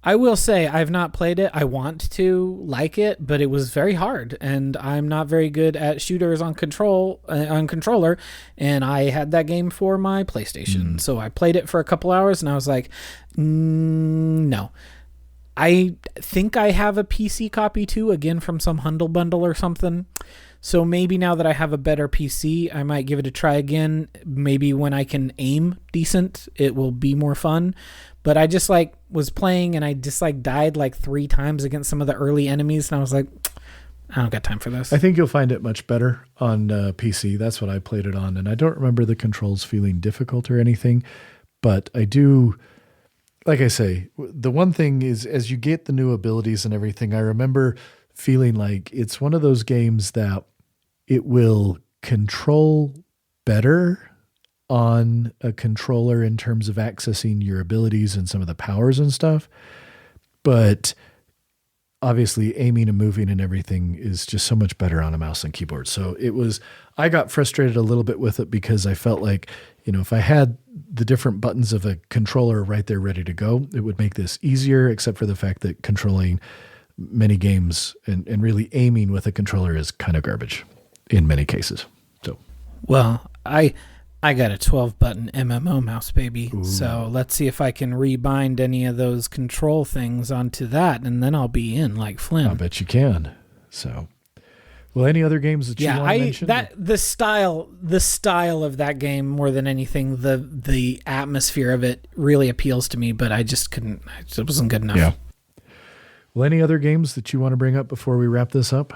I will say I've not played it. I want to like it, but it was very hard, and I'm not very good at shooters on controller. And I had that game for my PlayStation, so I played it for a couple hours, and I was like, no. I think I have a PC copy too, again from some Humble Bundle or something. So maybe now that I have a better PC, I might give it a try again. Maybe when I can aim decent, it will be more fun. But I just was playing and I just died 3 times against some of the early enemies, and I was like, I don't got time for this. I think you'll find it much better on PC. That's what I played it on, and I don't remember the controls feeling difficult or anything, but I do. Like I say, the one thing is, as you get the new abilities and everything, I remember feeling like it's one of those games that it will control better on a controller in terms of accessing your abilities and some of the powers and stuff. But obviously aiming and moving and everything is just so much better on a mouse and keyboard. So I got frustrated a little bit with it because I felt like, if I had the different buttons of a controller right there ready to go, it would make this easier, except for the fact that controlling many games and really aiming with a controller is kind of garbage in many cases. So, well, I got a 12-button MMO mouse, baby. Ooh. So let's see if I can rebind any of those control things onto that, and then I'll be in like Flynn. I bet you can. So, well, any other games that you want to mention? The style of that game more than anything, the atmosphere of it really appeals to me, but I just couldn't. It wasn't good enough. Yeah. Well, any other games that you want to bring up before we wrap this up?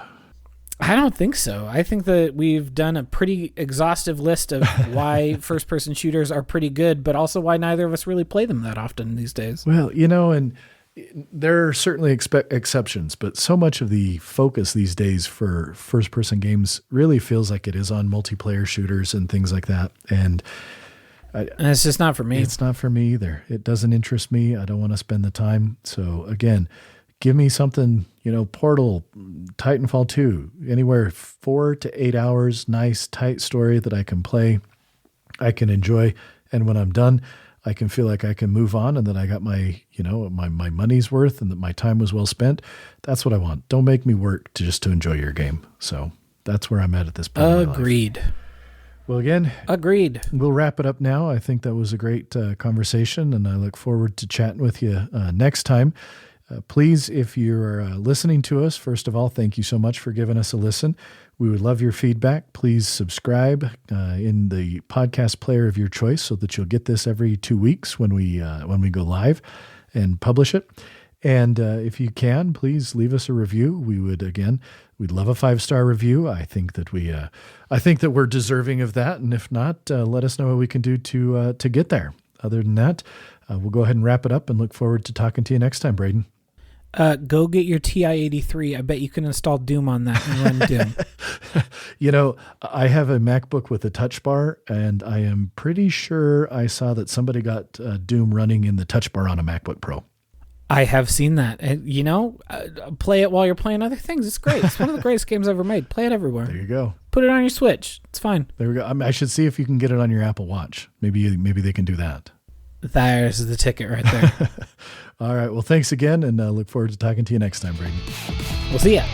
I don't think so. I think that we've done a pretty exhaustive list of why first-person shooters are pretty good, but also why neither of us really play them that often these days. Well, and there are certainly exceptions, but so much of the focus these days for first-person games really feels like it is on multiplayer shooters and things like that. And it's just not for me. It's not for me either. It doesn't interest me. I don't want to spend the time. So again, give me something, Portal, Titanfall 2, anywhere 4 to 8 hours, nice, tight story that I can play, I can enjoy. And when I'm done, I can feel like I can move on and that I got my money's worth and that my time was well spent. That's what I want. Don't make me work to enjoy your game. So that's where I'm at this point. Agreed. Well, again, agreed. We'll wrap it up now. I think that was a great conversation, and I look forward to chatting with you next time. Please, if you're listening to us, first of all, thank you so much for giving us a listen. We would love your feedback. Please subscribe in the podcast player of your choice so that you'll get this every 2 weeks when we go live and publish it. And if you can, please leave us a review. We'd love a 5-star review. I think that we're deserving of that. And if not, let us know what we can do to get there. Other than that, we'll go ahead and wrap it up and look forward to talking to you next time, Braden. Go get your TI-83. I bet you can install Doom on that and run Doom. I have a MacBook with a touch bar, and I am pretty sure I saw that somebody got Doom running in the touch bar on a MacBook Pro. I have seen that. And, play it while you're playing other things. It's great. It's one of the greatest games ever made. Play it everywhere. There you go. Put it on your Switch. It's fine. There we go. I should see if you can get it on your Apple Watch. Maybe they can do that. There's the ticket right there. All right. Well, thanks again, and look forward to talking to you next time, Brady. We'll see ya.